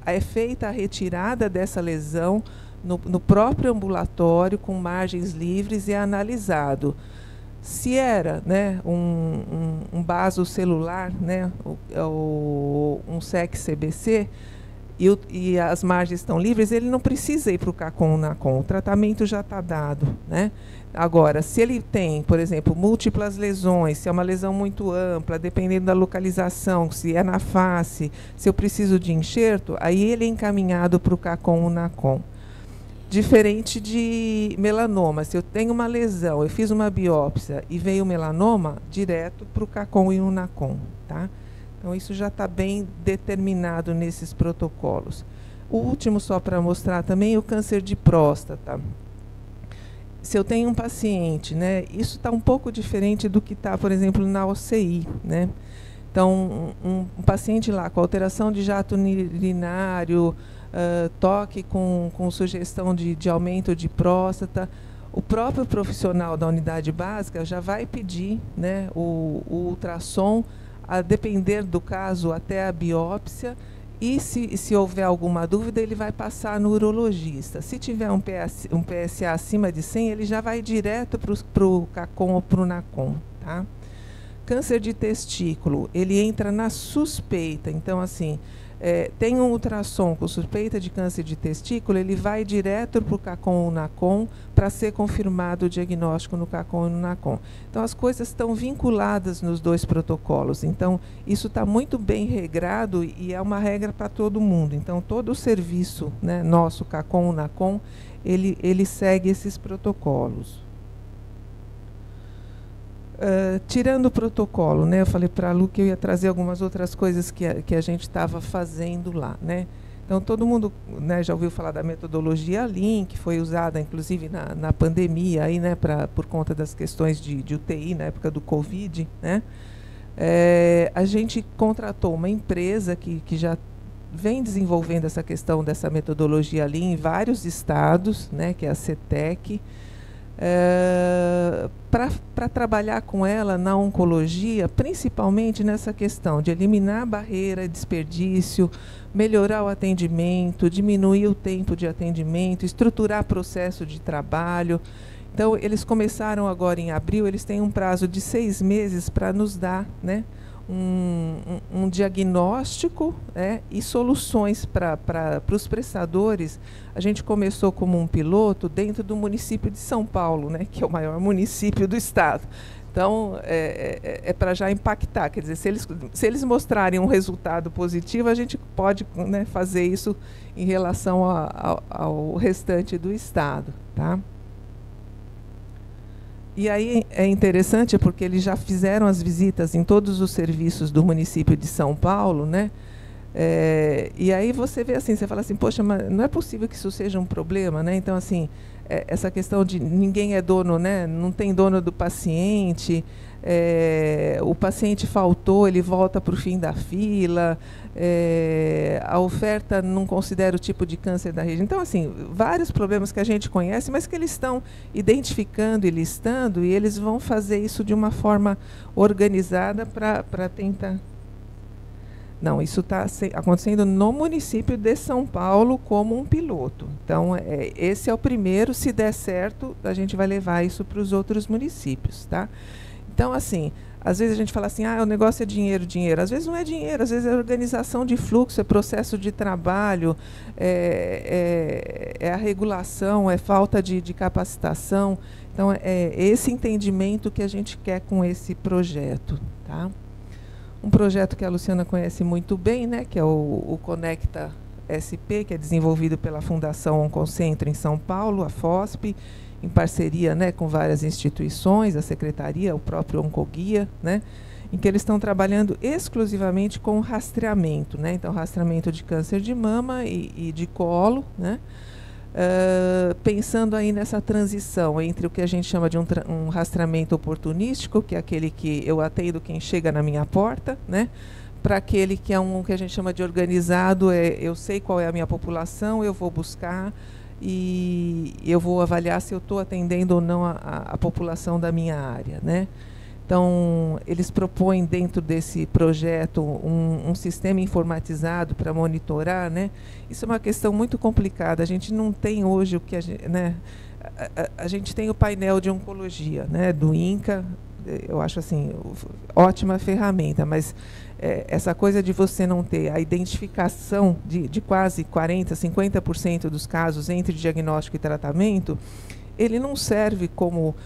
É feita a retirada dessa lesão no próprio ambulatório, com margens livres, e é analisado. Se era, né, um vaso celular, né, um SEC-CBC, e as margens estão livres, ele não precisa ir para o CACOM ou NACOM, o tratamento já está dado, né? Agora, se ele tem, por exemplo, múltiplas lesões, se é uma lesão muito ampla, dependendo da localização, se é na face, se eu preciso de enxerto, aí ele é encaminhado para o CACOM ou NACOM. Diferente de melanoma, se eu tenho uma lesão, eu fiz uma biópsia e veio melanoma, direto para o CACOM e o NACOM, tá? Então, isso já está bem determinado nesses protocolos. O último, só para mostrar também, o câncer de próstata. Se eu tenho um paciente, né, isso está um pouco diferente do que está, por exemplo, na OCI, né? Então, um paciente lá com alteração de jato urinário, toque com sugestão de aumento de próstata, o próprio profissional da unidade básica já vai pedir, né, o ultrassom, a depender do caso, até a biópsia, e se houver alguma dúvida, ele vai passar no urologista. Se tiver um PSA acima de 100, ele já vai direto para o CACOM ou para o NACOM, tá? Câncer de testículo, ele entra na suspeita. Então, assim, tem um ultrassom com suspeita de câncer de testículo, ele vai direto para o CACOM ou NACOM para ser confirmado o diagnóstico no CACOM e no NACOM. Então, as coisas estão vinculadas nos dois protocolos. Então, isso está muito bem regrado e é uma regra para todo mundo. Então, todo o serviço, né, nosso, CACOM ou NACOM, ele segue esses protocolos. tirando o protocolo, né? Eu falei para a Lu que eu ia trazer algumas outras coisas que a gente estava fazendo lá, né? Então, todo mundo, né, já ouviu falar da metodologia Lean, que foi usada, inclusive, na pandemia, aí, né, por conta das questões de UTI, na época do Covid, né? A gente contratou uma empresa que já vem desenvolvendo essa questão dessa metodologia Lean em vários estados, né, que é a CETEC, para trabalhar com ela na oncologia, principalmente nessa questão de eliminar a barreira, desperdício, melhorar o atendimento, diminuir o tempo de atendimento, estruturar processo de trabalho. Então, eles começaram agora em abril, eles têm um prazo de 6 meses para nos dar, né, um diagnóstico, né, e soluções para os prestadores. A gente começou como um piloto dentro do município de São Paulo, né, que é o maior município do estado. Então, para já impactar. Quer dizer, se eles mostrarem um resultado positivo, a gente pode, né, fazer isso em relação ao restante do estado. Tá? E aí é interessante porque eles já fizeram as visitas em todos os serviços do município de São Paulo, né? E aí você vê assim, você fala assim, poxa, mas não é possível que isso seja um problema, né? Então, assim, essa questão de ninguém é dono, né? Não tem dono do paciente, o paciente faltou, ele volta para o fim da fila, a oferta não considera o tipo de câncer da região. Então, assim, vários problemas que a gente conhece, mas que eles estão identificando e listando, e eles vão fazer isso de uma forma organizada para tentar... Não, isso está acontecendo no município de São Paulo como um piloto. Então, esse é o primeiro. Se der certo, a gente vai levar isso para os outros municípios. Tá? Então, assim, às vezes a gente fala assim, o negócio é dinheiro, dinheiro. Às vezes não é dinheiro, às vezes é organização de fluxo, é processo de trabalho, é a regulação, é falta de capacitação. Então, é esse entendimento que a gente quer com esse projeto. Tá? Um projeto que a Luciana conhece muito bem, né, que é o Conecta SP, que é desenvolvido pela Fundação Oncocentro em São Paulo, a FOSP, em parceria, né, com várias instituições, a Secretaria, o próprio Oncoguia, né, em que eles estão trabalhando exclusivamente com rastreamento, né, então rastreamento de câncer de mama e de colo, né, pensando aí nessa transição entre o que a gente chama de um rastreamento oportunístico, que é aquele que eu atendo quem chega na minha porta, né, para aquele que é que a gente chama de organizado, eu sei qual é a minha população, eu vou buscar e eu vou avaliar se eu estou atendendo ou não a população da minha área, né. Então, eles propõem dentro desse projeto um sistema informatizado para monitorar, né? Isso é uma questão muito complicada. A gente não tem hoje o que né? A gente tem o painel de oncologia, né? Do INCA. Eu acho assim, ótima ferramenta, mas essa coisa de você não ter a identificação de quase 40%, 50% dos casos entre diagnóstico e tratamento, ele não serve como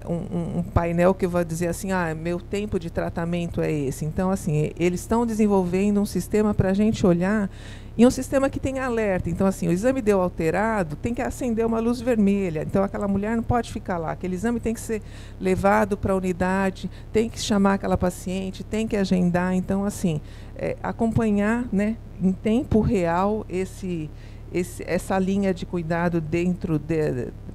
um painel que vai dizer assim, meu tempo de tratamento é esse. Então, assim, eles estão desenvolvendo um sistema para a gente olhar, e um sistema que tem alerta. Então, assim, o exame deu alterado, tem que acender uma luz vermelha. Então, aquela mulher não pode ficar lá. Aquele exame tem que ser levado para a unidade, tem que chamar aquela paciente, tem que agendar. Então, assim, acompanhar, né, em tempo real essa linha de cuidado dentro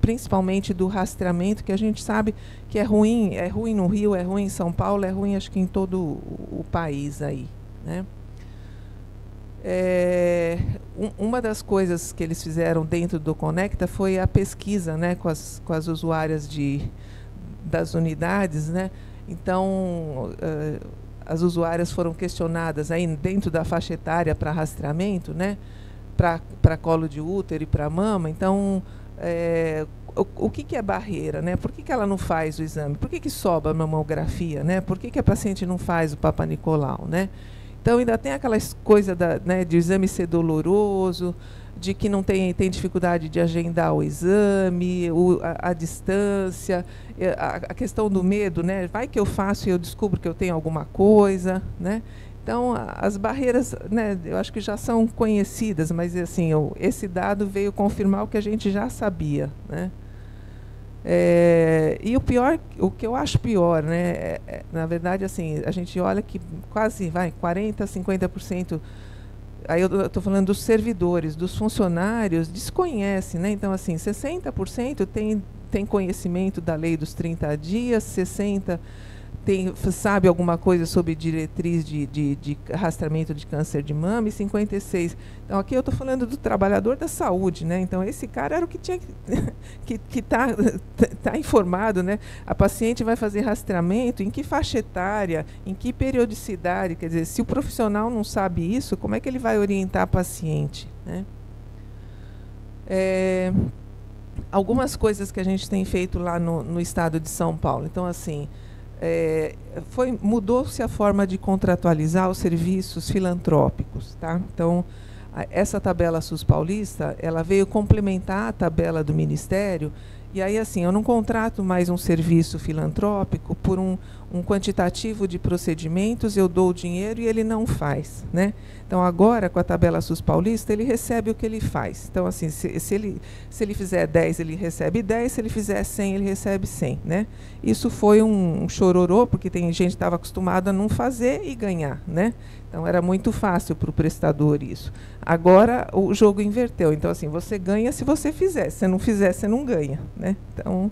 principalmente do rastreamento, que a gente sabe que é ruim no Rio, é ruim em São Paulo, é ruim acho que em todo o país aí, né? Uma das coisas que eles fizeram dentro do Conecta foi a pesquisa, né, com as usuárias das unidades, né? Então, as usuárias foram questionadas aí dentro da faixa etária para rastreamento, né? Para colo de útero e para mama. Então, o que é barreira, né? Por que ela não faz o exame? Por que sobra a mamografia, né? Por que a paciente não faz o Papa Nicolau, né? Então, ainda tem aquela coisa né, de o exame ser doloroso, de que não tem dificuldade de agendar o exame, a distância, a questão do medo, né? Vai que eu faço e eu descubro que eu tenho alguma coisa, né? Então, as barreiras, né, eu acho que já são conhecidas, mas assim, esse dado veio confirmar o que a gente já sabia, né? E o que eu acho pior, né, na verdade, assim, a gente olha que quase 40%, 50%, aí eu estou falando dos servidores, dos funcionários, desconhecem, né? Então, assim, 60% tem conhecimento da lei dos 30 dias, 60% sabe alguma coisa sobre diretriz de rastreamento de câncer de mama, e 56%. Então, aqui eu estou falando do trabalhador da saúde, né? Então, esse cara era o que tinha que tá informado, né? A paciente vai fazer rastreamento, em que faixa etária, em que periodicidade. Quer dizer, se o profissional não sabe isso, como é que ele vai orientar a paciente, né? Algumas coisas que a gente tem feito lá no estado de São Paulo. Então, assim, mudou-se a forma de contratualizar os serviços filantrópicos, tá? Então, essa tabela SUS paulista, ela veio complementar a tabela do Ministério, e aí, assim, eu não contrato mais um serviço filantrópico por um quantitativo de procedimentos, eu dou o dinheiro e ele não faz, né? Então, agora, com a tabela SUS paulista, ele recebe o que ele faz. Então, assim, se ele fizer 10, ele recebe 10, se ele fizer 100, ele recebe 100, né? Isso foi um chororô, porque tem gente que estava acostumada a não fazer e ganhar, né? Então, era muito fácil para o prestador isso. Agora, o jogo inverteu. Então, assim, você ganha se você fizer. Se você não fizer, você não ganha, né? Então,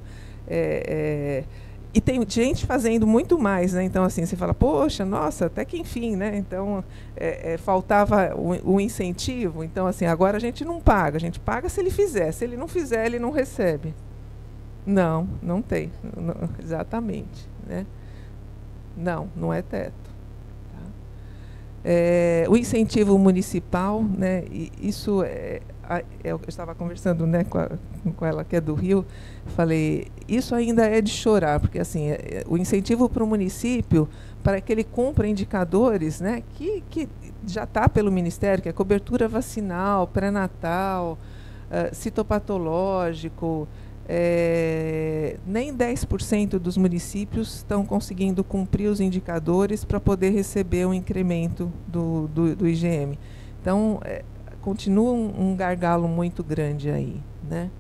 e tem gente fazendo muito mais, né? Então, assim, você fala, poxa, nossa, até que enfim, né? Então, faltava o incentivo. Então, assim, agora a gente não paga. A gente paga se ele fizer. Se ele não fizer, ele não recebe. Não tem. Não, exatamente, né? Não é teto. O incentivo municipal, né, isso eu estava conversando, né, com ela que é do Rio, falei, isso ainda é de chorar, porque assim, o incentivo para o município, para que ele cumpra indicadores, né, que já está pelo Ministério, que é cobertura vacinal, pré-natal, citopatológico, nem 10% dos municípios estão conseguindo cumprir os indicadores para poder receber um incremento do IGM. Então, continua um gargalo muito grande aí, né?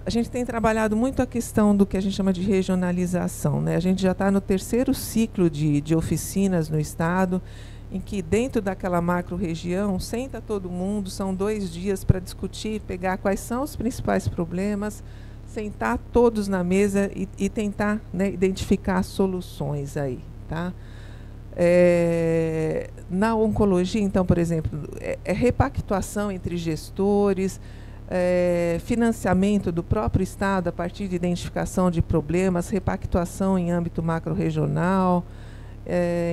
A gente tem trabalhado muito a questão do que a gente chama de regionalização, né? A gente já está no 3º ciclo de oficinas no estado, em que dentro daquela macro-região, senta todo mundo, são 2 dias para discutir, pegar quais são os principais problemas, sentar todos na mesa e tentar, né, identificar soluções aí, tá? Na oncologia, então, por exemplo, repactuação entre gestores, financiamento do próprio Estado a partir de identificação de problemas, repactuação em âmbito macro-regional,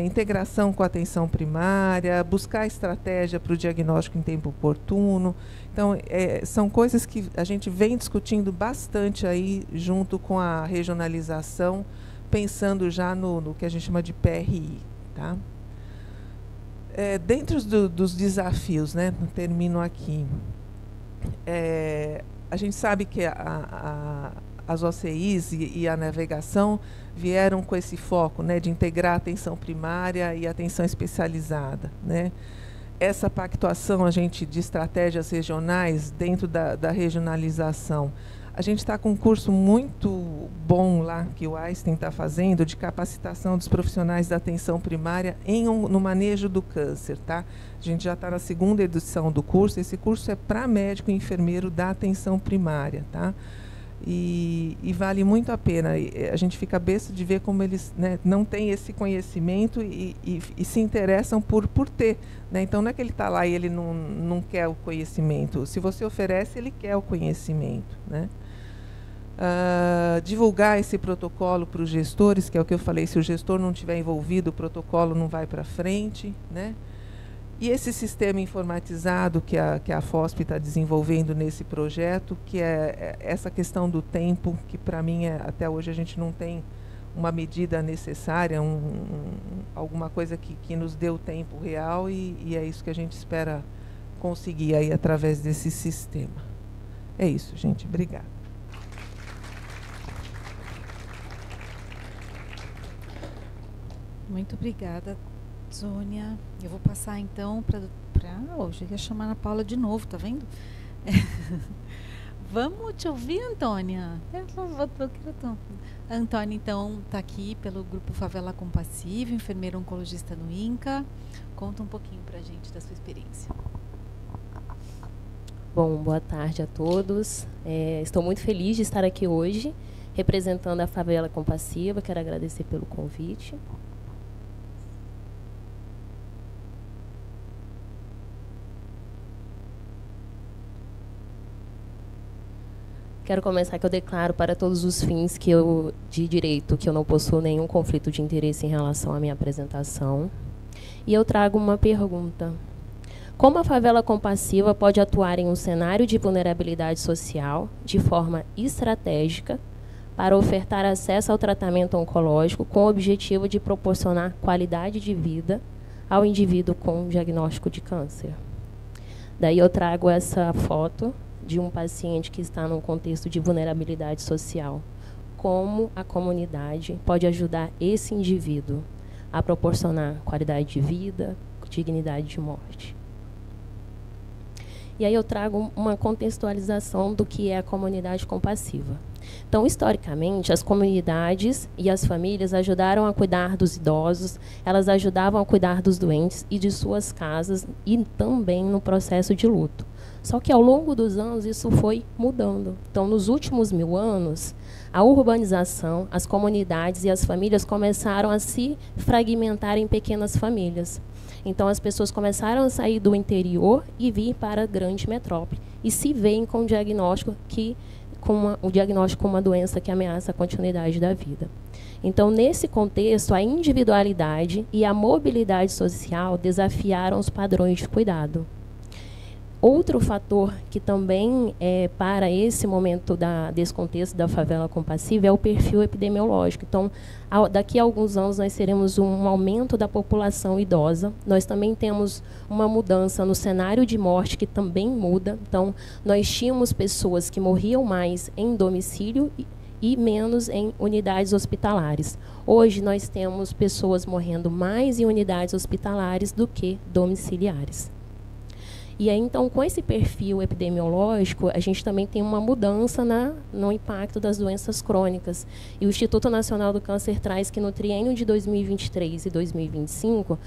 integração com a atenção primária, buscar estratégia para o diagnóstico em tempo oportuno. Então, são coisas que a gente vem discutindo bastante aí junto com a regionalização, pensando já no que a gente chama de PRI. Tá? Dentro dos desafios, né, termino aqui, a gente sabe que as OCIs e a navegação vieram com esse foco, né, de integrar a atenção primária e a atenção especializada, né? Essa pactuação de estratégias regionais dentro da regionalização. A gente está com um curso muito bom lá, que o Einstein está fazendo, de capacitação dos profissionais da atenção primária no manejo do câncer. Tá? A gente já está na 2ª edição do curso. Esse curso é para médico e enfermeiro da atenção primária. Tá? E vale muito a pena. A gente fica besta de ver como eles, né, não têm esse conhecimento e se interessam por ter. Né? Então, não é que ele está lá e ele não quer o conhecimento. Se você oferece, ele quer o conhecimento. Né? Divulgar esse protocolo para os gestores, que é o que eu falei, se o gestor não estiver envolvido, o protocolo não vai para frente. Né? E esse sistema informatizado que a FOSP está desenvolvendo nesse projeto, que é essa questão do tempo, que para mim, até hoje, a gente não tem uma medida necessária, alguma coisa que nos dê o tempo real, e é isso que a gente espera conseguir aí através desse sistema. É isso, gente. Obrigada. Muito obrigada, Sônia. Eu vou passar então para hoje. Eu ia chamar a Paula de novo, tá vendo? Vamos te ouvir, Antônia. A Antônia, então, está aqui pelo Grupo Favela Compassiva, enfermeira oncologista no INCA. Conta um pouquinho para a gente da sua experiência. Bom, boa tarde a todos. Estou muito feliz de estar aqui hoje, representando a Favela Compassiva. Quero agradecer pelo convite. Quero começar que eu declaro para todos os fins de direito que eu não possuo nenhum conflito de interesse em relação à minha apresentação. E eu trago uma pergunta. Como a favela compassiva pode atuar em um cenário de vulnerabilidade social de forma estratégica para ofertar acesso ao tratamento oncológico com o objetivo de proporcionar qualidade de vida ao indivíduo com diagnóstico de câncer? Daí eu trago essa foto de um paciente que está num contexto de vulnerabilidade social. Como a comunidade pode ajudar esse indivíduo a proporcionar qualidade de vida, dignidade de morte? E aí eu trago uma contextualização do que é a comunidade compassiva. Então, historicamente, as comunidades e as famílias ajudaram a cuidar dos idosos, elas ajudavam a cuidar dos doentes e de suas casas e também no processo de luto. Só que ao longo dos anos isso foi mudando. Então, nos últimos 1000 anos, a urbanização, as comunidades e as famílias começaram a se fragmentar em pequenas famílias. Então, as pessoas começaram a sair do interior e vir para a grande metrópole. E se veem com o diagnóstico com uma doença que ameaça a continuidade da vida. Então, nesse contexto, a individualidade e a mobilidade social desafiaram os padrões de cuidado. Outro fator que também para esse momento desse contexto da favela compassiva é o perfil epidemiológico. Então, daqui a alguns anos nós teremos um aumento da população idosa. Nós também temos uma mudança no cenário de morte que também muda. Então, nós tínhamos pessoas que morriam mais em domicílio e menos em unidades hospitalares. Hoje nós temos pessoas morrendo mais em unidades hospitalares do que domiciliares. E aí, então, com esse perfil epidemiológico, a gente também tem uma mudança no impacto das doenças crônicas. E o Instituto Nacional do Câncer traz que no triênio de 2023 e 2025,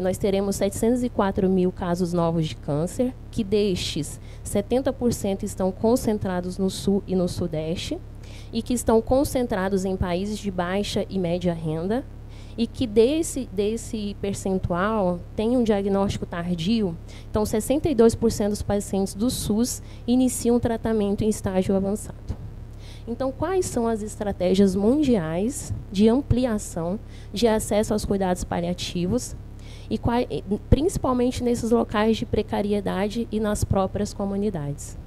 nós teremos 704 mil casos novos de câncer, que destes, 70% estão concentrados no Sul e no Sudeste, e que estão concentrados em países de baixa e média renda, e que desse percentual tem um diagnóstico tardio. Então, 62% dos pacientes do SUS iniciam o tratamento em estágio avançado. Então, quais são as estratégias mundiais de ampliação de acesso aos cuidados paliativos, e principalmente nesses locais de precariedade e nas próprias comunidades?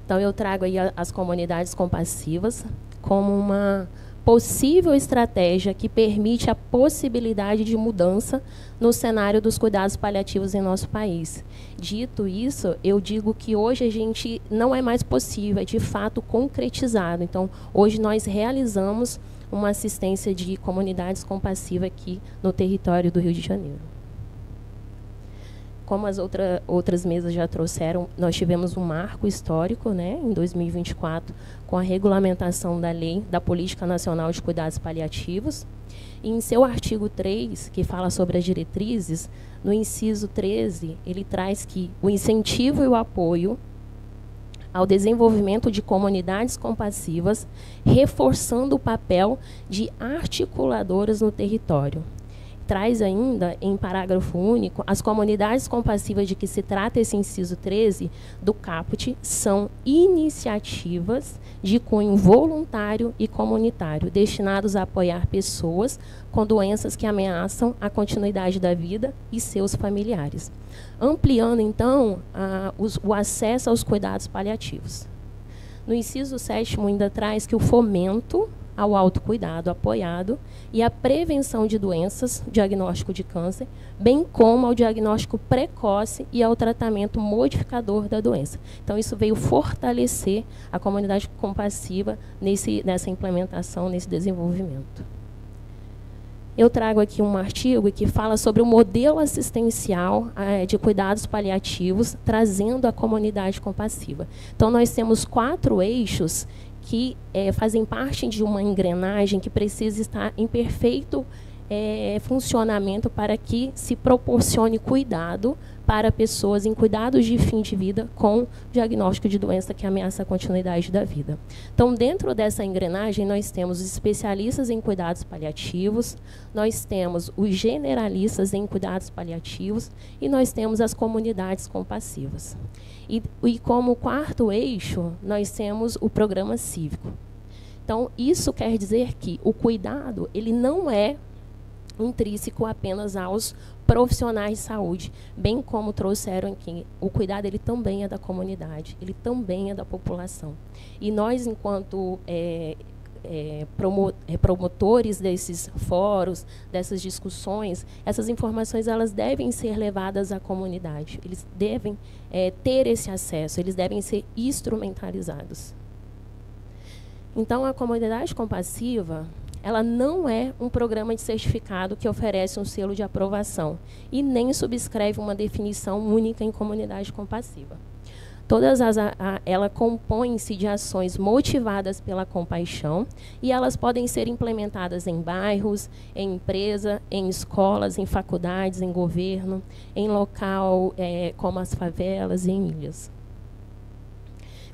Então, eu trago aí as comunidades compassivas como uma possível estratégia que permite a possibilidade de mudança no cenário dos cuidados paliativos em nosso país. Dito isso, eu digo que hoje a gente não é mais possível, é de fato concretizado. Então, hoje nós realizamos uma assistência de comunidades compassivas aqui no território do Rio de Janeiro. Como as outras mesas já trouxeram, nós tivemos um marco histórico, né, em 2024, com a regulamentação da Lei da Política Nacional de Cuidados Paliativos. E em seu artigo 3, que fala sobre as diretrizes, no inciso 13, ele traz que o incentivo e o apoio ao desenvolvimento de comunidades compassivas, reforçando o papel de articuladoras no território. Traz ainda, em parágrafo único, as comunidades compassivas de que se trata esse inciso 13 do caput são iniciativas de cunho voluntário e comunitário, destinados a apoiar pessoas com doenças que ameaçam a continuidade da vida e seus familiares, ampliando, então, o acesso aos cuidados paliativos. No inciso 7º ainda traz que o fomento ao autocuidado apoiado e a prevenção de doenças, diagnóstico de câncer, bem como ao diagnóstico precoce e ao tratamento modificador da doença. Então, isso veio fortalecer a comunidade compassiva nessa implementação, nesse desenvolvimento. eu trago aqui um artigo que fala sobre o modelo assistencial de cuidados paliativos, trazendo a comunidade compassiva. Então, nós temos 4 eixos que fazem parte de uma engrenagem que precisa estar em perfeito funcionamento para que se proporcione cuidado para pessoas em cuidados de fim de vida com diagnóstico de doença que ameaça a continuidade da vida. Então, dentro dessa engrenagem, nós temos os especialistas em cuidados paliativos, nós temos os generalistas em cuidados paliativos e nós temos as comunidades compassivas. E como 4º eixo, nós temos o programa cívico. Então, isso quer dizer que o cuidado ele não é intrínseco apenas aos profissionais de saúde, bem como trouxeram aqui, o cuidado ele também é da comunidade, ele também é da população. E nós, enquanto promotores desses fóruns, dessas discussões, essas informações elas devem ser levadas à comunidade, eles devem ter esse acesso, eles devem ser instrumentalizados. Então, a comunidade compassiva ela não é um programa de certificado que oferece um selo de aprovação e nem subscreve uma definição única em comunidade compassiva. Ela compõe-se de ações motivadas pela compaixão e elas podem ser implementadas em bairros, em empresa, em escolas, em faculdades, em governo, em local como as favelas e em ilhas.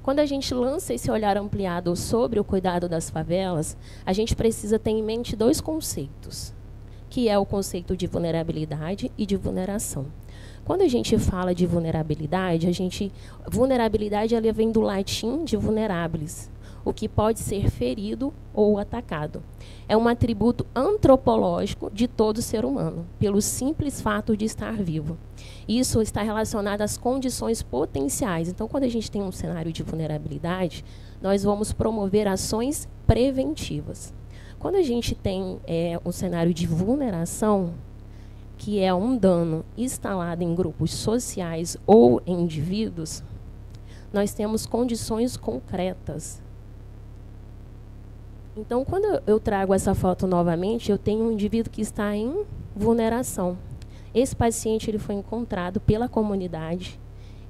Quando a gente lança esse olhar ampliado sobre o cuidado das favelas, a gente precisa ter em mente 2 conceitos, que é o conceito de vulnerabilidade e de vulneração. Quando a gente fala de vulnerabilidade, vulnerabilidade ela vem do latim de vulnerabilis, o que pode ser ferido ou atacado. É um atributo antropológico de todo ser humano, pelo simples fato de estar vivo. Isso está relacionado às condições potenciais. Então, quando a gente tem um cenário de vulnerabilidade, nós vamos promover ações preventivas. Quando a gente tem um cenário de vulneração, que é um dano instalado em grupos sociais ou em indivíduos, nós temos condições concretas. Então, quando eu trago essa foto novamente, eu tenho um indivíduo que está em vulneração. Esse paciente ele foi encontrado pela comunidade,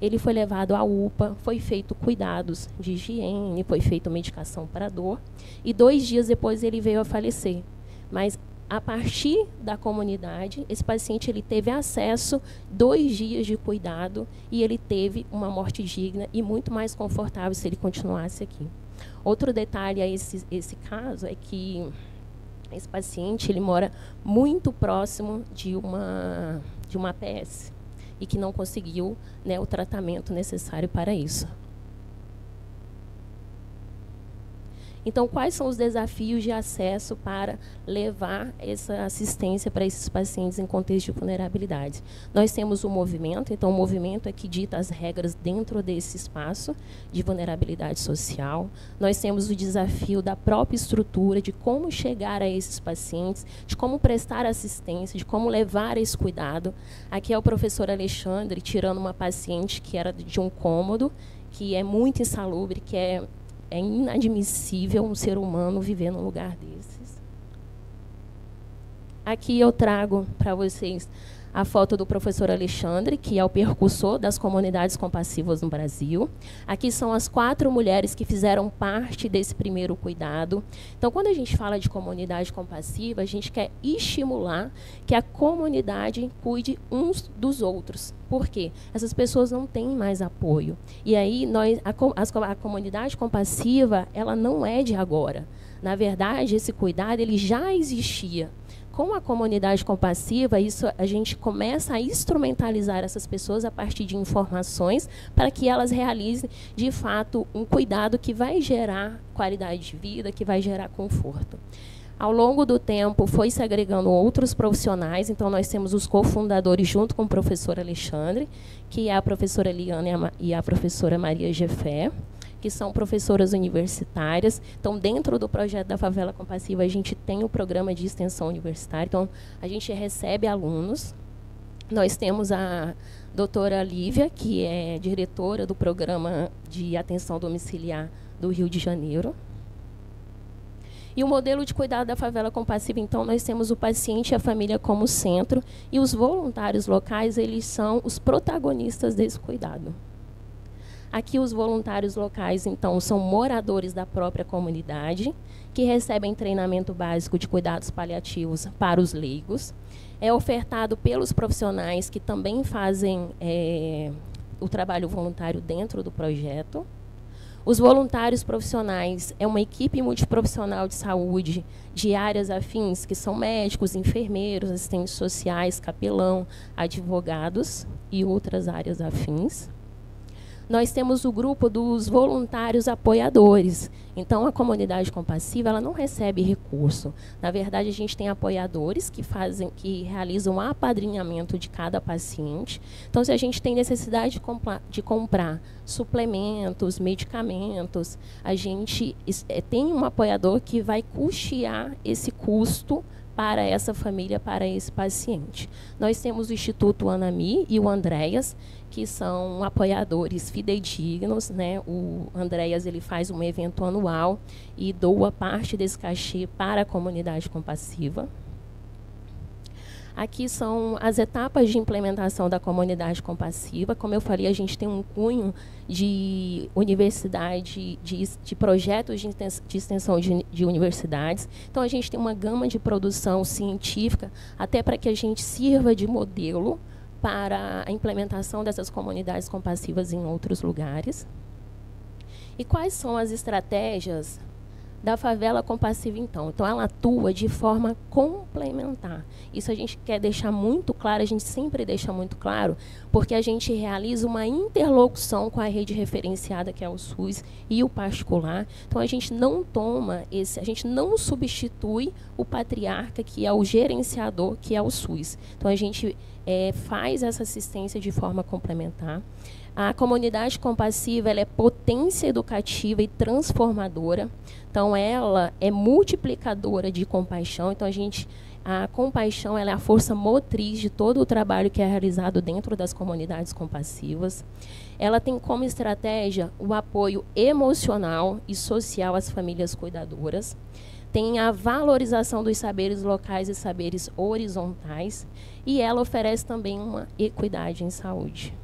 ele foi levado à UPA, foi feito cuidados de higiene, foi feita medicação para dor, e 2 dias depois ele veio a falecer. Mas, a partir da comunidade, esse paciente ele teve acesso 2 dias de cuidado e ele teve uma morte digna e muito mais confortável se ele continuasse aqui. Outro detalhe a esse caso é que esse paciente ele mora muito próximo de uma APS e que não conseguiu, né, o tratamento necessário para isso. Então, quais são os desafios de acesso para levar essa assistência para esses pacientes em contexto de vulnerabilidade? Nós temos o movimento, então o movimento é que dita as regras dentro desse espaço de vulnerabilidade social. Nós temos o desafio da própria estrutura, de como chegar a esses pacientes, de como prestar assistência, de como levar esse cuidado. Aqui é o professor Alexandre tirando uma paciente que era de um cômodo, que é muito insalubre, que é inadmissível um ser humano viver num lugar desses. Aqui eu trago para vocês a foto do professor Alexandre, que é o percursor das comunidades compassivas no Brasil. Aqui são as 4 mulheres que fizeram parte desse primeiro cuidado. Então, quando a gente fala de comunidade compassiva, a gente quer estimular que a comunidade cuide uns dos outros. Por quê? Essas pessoas não têm mais apoio. E aí, a comunidade compassiva, ela não é de agora. Na verdade, esse cuidado ele já existia. Com a comunidade compassiva, a gente começa a instrumentalizar essas pessoas a partir de informações para que elas realizem, de fato, um cuidado que vai gerar qualidade de vida, que vai gerar conforto. Ao longo do tempo, foi se agregando outros profissionais, então nós temos os cofundadores junto com o professor Alexandre, que é a professora Liana e a professora Maria Jefé, que são professoras universitárias. Então, dentro do projeto da Favela Compassiva, a gente tem o programa de extensão universitária. Então, a gente recebe alunos. Nós temos a doutora Lívia, que é diretora do programa de atenção domiciliar do Rio de Janeiro. E o modelo de cuidado da favela compassiva, então, nós temos o paciente e a família como centro, e os voluntários locais, eles são os protagonistas desse cuidado. Aqui os voluntários locais, então, são moradores da própria comunidade, que recebem treinamento básico de cuidados paliativos para os leigos. É ofertado pelos profissionais que também fazem o trabalho voluntário dentro do projeto. Os voluntários profissionais é uma equipe multiprofissional de saúde de áreas afins, que são médicos, enfermeiros, assistentes sociais, capelão, advogados e outras áreas afins. Nós temos o grupo dos voluntários apoiadores. Então, a comunidade compassiva, ela não recebe recurso. Na verdade, a gente tem apoiadores que realizam o apadrinhamento de cada paciente. Então, se a gente tem necessidade de comprar suplementos, medicamentos, a gente tem um apoiador que vai custear esse custo para essa família, para esse paciente. Nós temos o Instituto Anami e o Andréas, que são apoiadores fidedignos, né? O Andréas, ele faz um evento anual e doa parte desse cachê para a comunidade compassiva. Aqui são as etapas de implementação da comunidade compassiva. Como eu falei, a gente tem um cunho de universidade, de projetos de extensão de universidades. Então, a gente tem uma gama de produção científica, até para que a gente sirva de modelo para a implementação dessas comunidades compassivas em outros lugares. E quais são as estratégias da favela compassiva, então? Então, ela atua de forma complementar. Isso a gente quer deixar muito claro, a gente sempre deixa muito claro, porque a gente realiza uma interlocução com a rede referenciada, que é o SUS, e o particular. Então, a gente não a gente não substitui o patriarca, que é o gerenciador, que é o SUS. Então, a gente faz essa assistência de forma complementar. A comunidade compassiva, ela é potência educativa e transformadora. Então, ela é multiplicadora de compaixão. Então, a compaixão, ela é a força motriz de todo o trabalho que é realizado dentro das comunidades compassivas. Ela tem como estratégia o apoio emocional e social às famílias cuidadoras. Tem a valorização dos saberes locais e saberes horizontais. E ela oferece também uma equidade em saúde.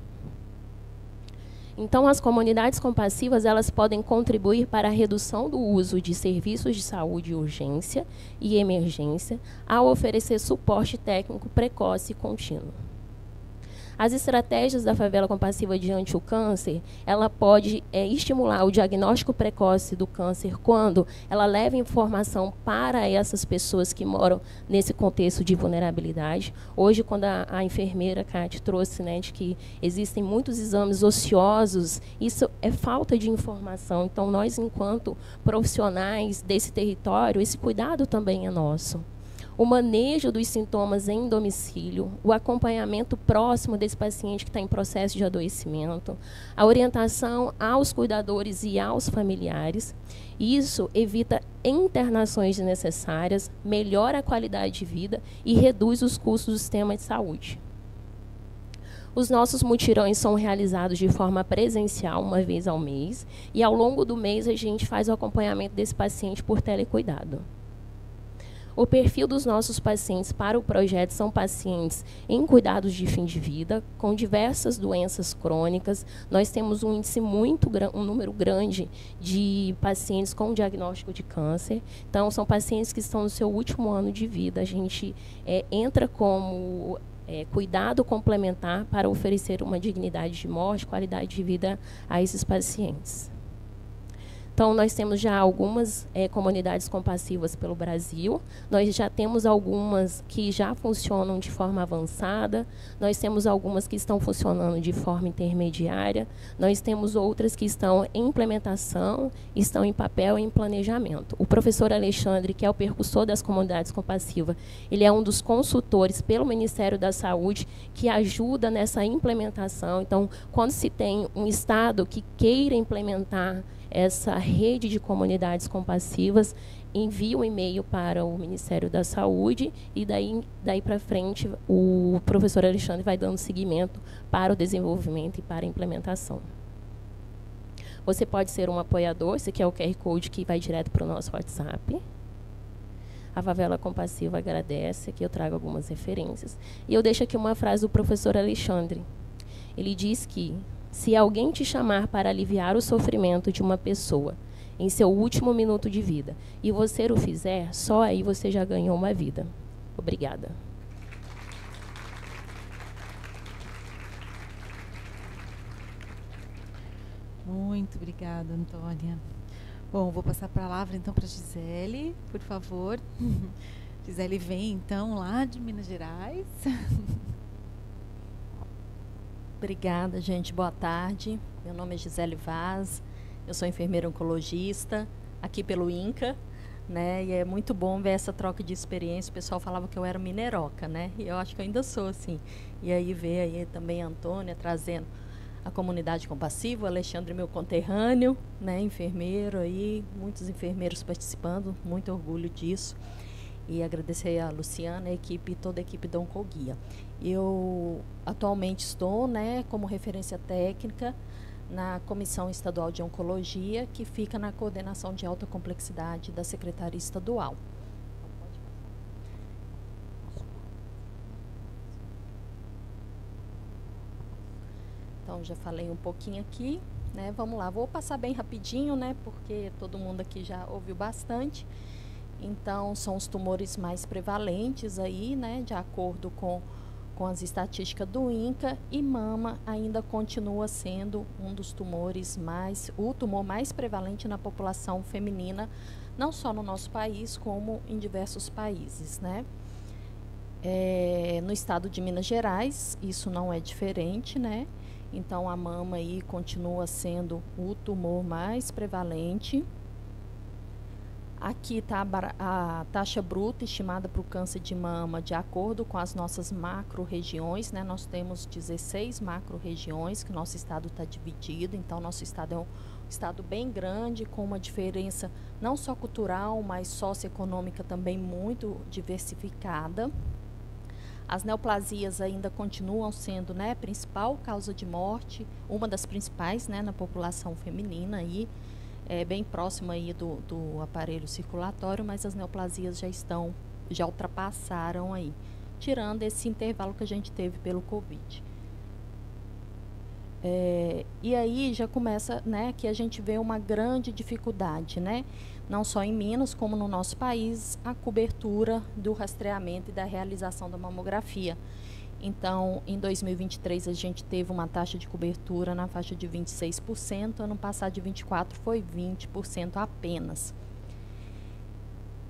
Então, as comunidades compassivas, elas podem contribuir para a redução do uso de serviços de saúde, urgência e emergência, ao oferecer suporte técnico precoce e contínuo. As estratégias da favela compassiva diante do câncer, ela pode estimular o diagnóstico precoce do câncer quando ela leva informação para essas pessoas que moram nesse contexto de vulnerabilidade. Hoje, quando a enfermeira, Cátia, trouxe, né, de que existem muitos exames ociosos, isso é falta de informação. Então, nós, enquanto profissionais desse território, esse cuidado também é nosso. O manejo dos sintomas em domicílio, o acompanhamento próximo desse paciente que está em processo de adoecimento, a orientação aos cuidadores e aos familiares. Isso evita internações desnecessárias, melhora a qualidade de vida e reduz os custos do sistema de saúde. Os nossos mutirões são realizados de forma presencial, uma vez ao mês, e ao longo do mês a gente faz o acompanhamento desse paciente por telecuidado. O perfil dos nossos pacientes para o projeto são pacientes em cuidados de fim de vida, com diversas doenças crônicas. Nós temos um número grande de pacientes com diagnóstico de câncer. Então, são pacientes que estão no seu último ano de vida. A gente entra como cuidado complementar para oferecer uma dignidade de morte, qualidade de vida a esses pacientes. Então, nós temos já algumas comunidades compassivas pelo Brasil. Nós já temos algumas que já funcionam de forma avançada. Nós temos algumas que estão funcionando de forma intermediária. Nós temos outras que estão em implementação, estão em papel e em planejamento. O professor Alexandre, que é o percussor das comunidades compassivas, ele é um dos consultores pelo Ministério da Saúde que ajuda nessa implementação. Então, quando se tem um estado que queira implementar essa rede de comunidades compassivas, envia um e-mail para o Ministério da Saúde e daí para frente o professor Alexandre vai dando seguimento para o desenvolvimento e para a implementação. Você pode ser um apoiador, esse aqui é o QR Code que vai direto para o nosso WhatsApp. A Favela Compassiva agradece, aqui eu trago algumas referências. E eu deixo aqui uma frase do professor Alexandre. Ele diz que, se alguém te chamar para aliviar o sofrimento de uma pessoa em seu último minuto de vida, e você o fizer, só aí você já ganhou uma vida. Obrigada. Muito obrigada, Antônia. Bom, vou passar a palavra então para a Gisele, por favor. Gisele vem então lá de Minas Gerais. Obrigada, gente. Boa tarde. Meu nome é Gisele Vaz. Eu sou enfermeira oncologista aqui pelo INCA, né? E é muito bom ver essa troca de experiência. O pessoal falava que eu era mineroca, né? E eu acho que eu ainda sou assim. E aí ver aí também a Antônia trazendo a comunidade compassiva, o Alexandre meu conterrâneo, né, enfermeiro aí, muitos enfermeiros participando, muito orgulho disso. E agradecer a Luciana, a equipe, toda a equipe da Oncoguia. Eu atualmente estou, né, como referência técnica na Comissão Estadual de Oncologia, que fica na coordenação de alta complexidade da Secretaria Estadual. Então, já falei um pouquinho aqui, né? Vamos lá, vou passar bem rapidinho, né? Porque todo mundo aqui já ouviu bastante. Então, são os tumores mais prevalentes aí, né? De acordo com as estatísticas do INCA, e mama ainda continua sendo um dos tumores o tumor mais prevalente na população feminina, não só no nosso país, como em diversos países, né? No estado de Minas Gerais, isso não é diferente, né? Então, a mama aí continua sendo o tumor mais prevalente. Aqui está a taxa bruta estimada para o câncer de mama de acordo com as nossas macro-regiões, né? Nós temos 16 macro-regiões que nosso estado está dividido. Então, nosso estado é um estado bem grande, com uma diferença não só cultural, mas socioeconômica também muito diversificada. As neoplasias ainda continuam sendo, né, principal causa de morte, uma das principais, né, na população feminina, aí, bem próxima aí do aparelho circulatório, mas as neoplasias já ultrapassaram aí, tirando esse intervalo que a gente teve pelo Covid. E aí já começa, né, que a gente vê uma grande dificuldade, né, não só em Minas, como no nosso país, a cobertura do rastreamento e da realização da mamografia. Então, em 2023, a gente teve uma taxa de cobertura na faixa de 26%, ano passado de 24% foi 20% apenas.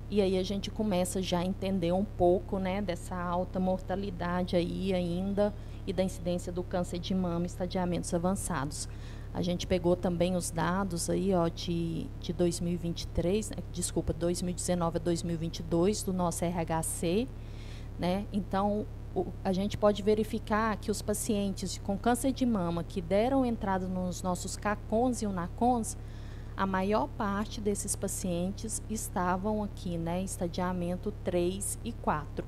E aí a gente começa já a entender um pouco, né, dessa alta mortalidade aí ainda e da incidência do câncer de mama em estadiamentos avançados. A gente pegou também os dados aí, ó, de 2023, 2019 a 2022 do nosso RHC, né? Então, a gente pode verificar que os pacientes com câncer de mama que deram entrada nos nossos CACONs e UNACONs, a maior parte desses pacientes estavam aqui, né, em estadiamento 3 e 4,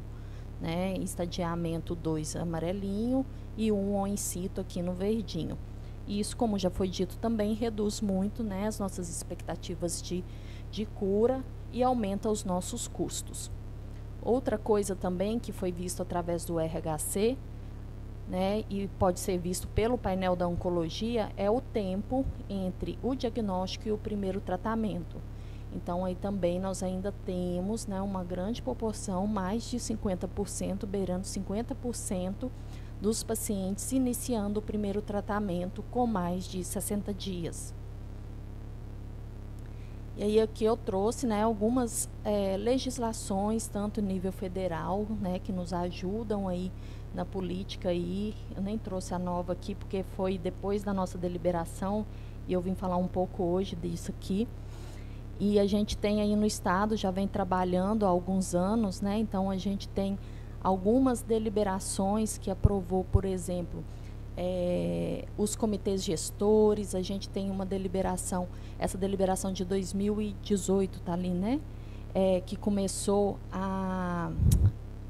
né? Estadiamento 2 amarelinho e 1 on incito aqui no verdinho. E isso, como já foi dito também, reduz muito, né, as nossas expectativas de cura e aumenta os nossos custos. Outra coisa também que foi visto através do RHC, né, e pode ser visto pelo painel da oncologia, é o tempo entre o diagnóstico e o primeiro tratamento. Então, aí também nós ainda temos, né, uma grande proporção, mais de 50%, beirando 50%, dos pacientes iniciando o primeiro tratamento com mais de 60 dias. E aí aqui eu trouxe, né, algumas legislações, tanto nível federal, né, que nos ajudam aí na política aí. Eu nem trouxe a nova aqui porque foi depois da nossa deliberação e eu vim falar um pouco hoje disso aqui. E a gente tem aí no estado, já vem trabalhando há alguns anos, né, então a gente tem algumas deliberações que aprovou, por exemplo, os comitês gestores. A gente tem uma deliberação, essa deliberação de 2018 está ali, né? Que começou a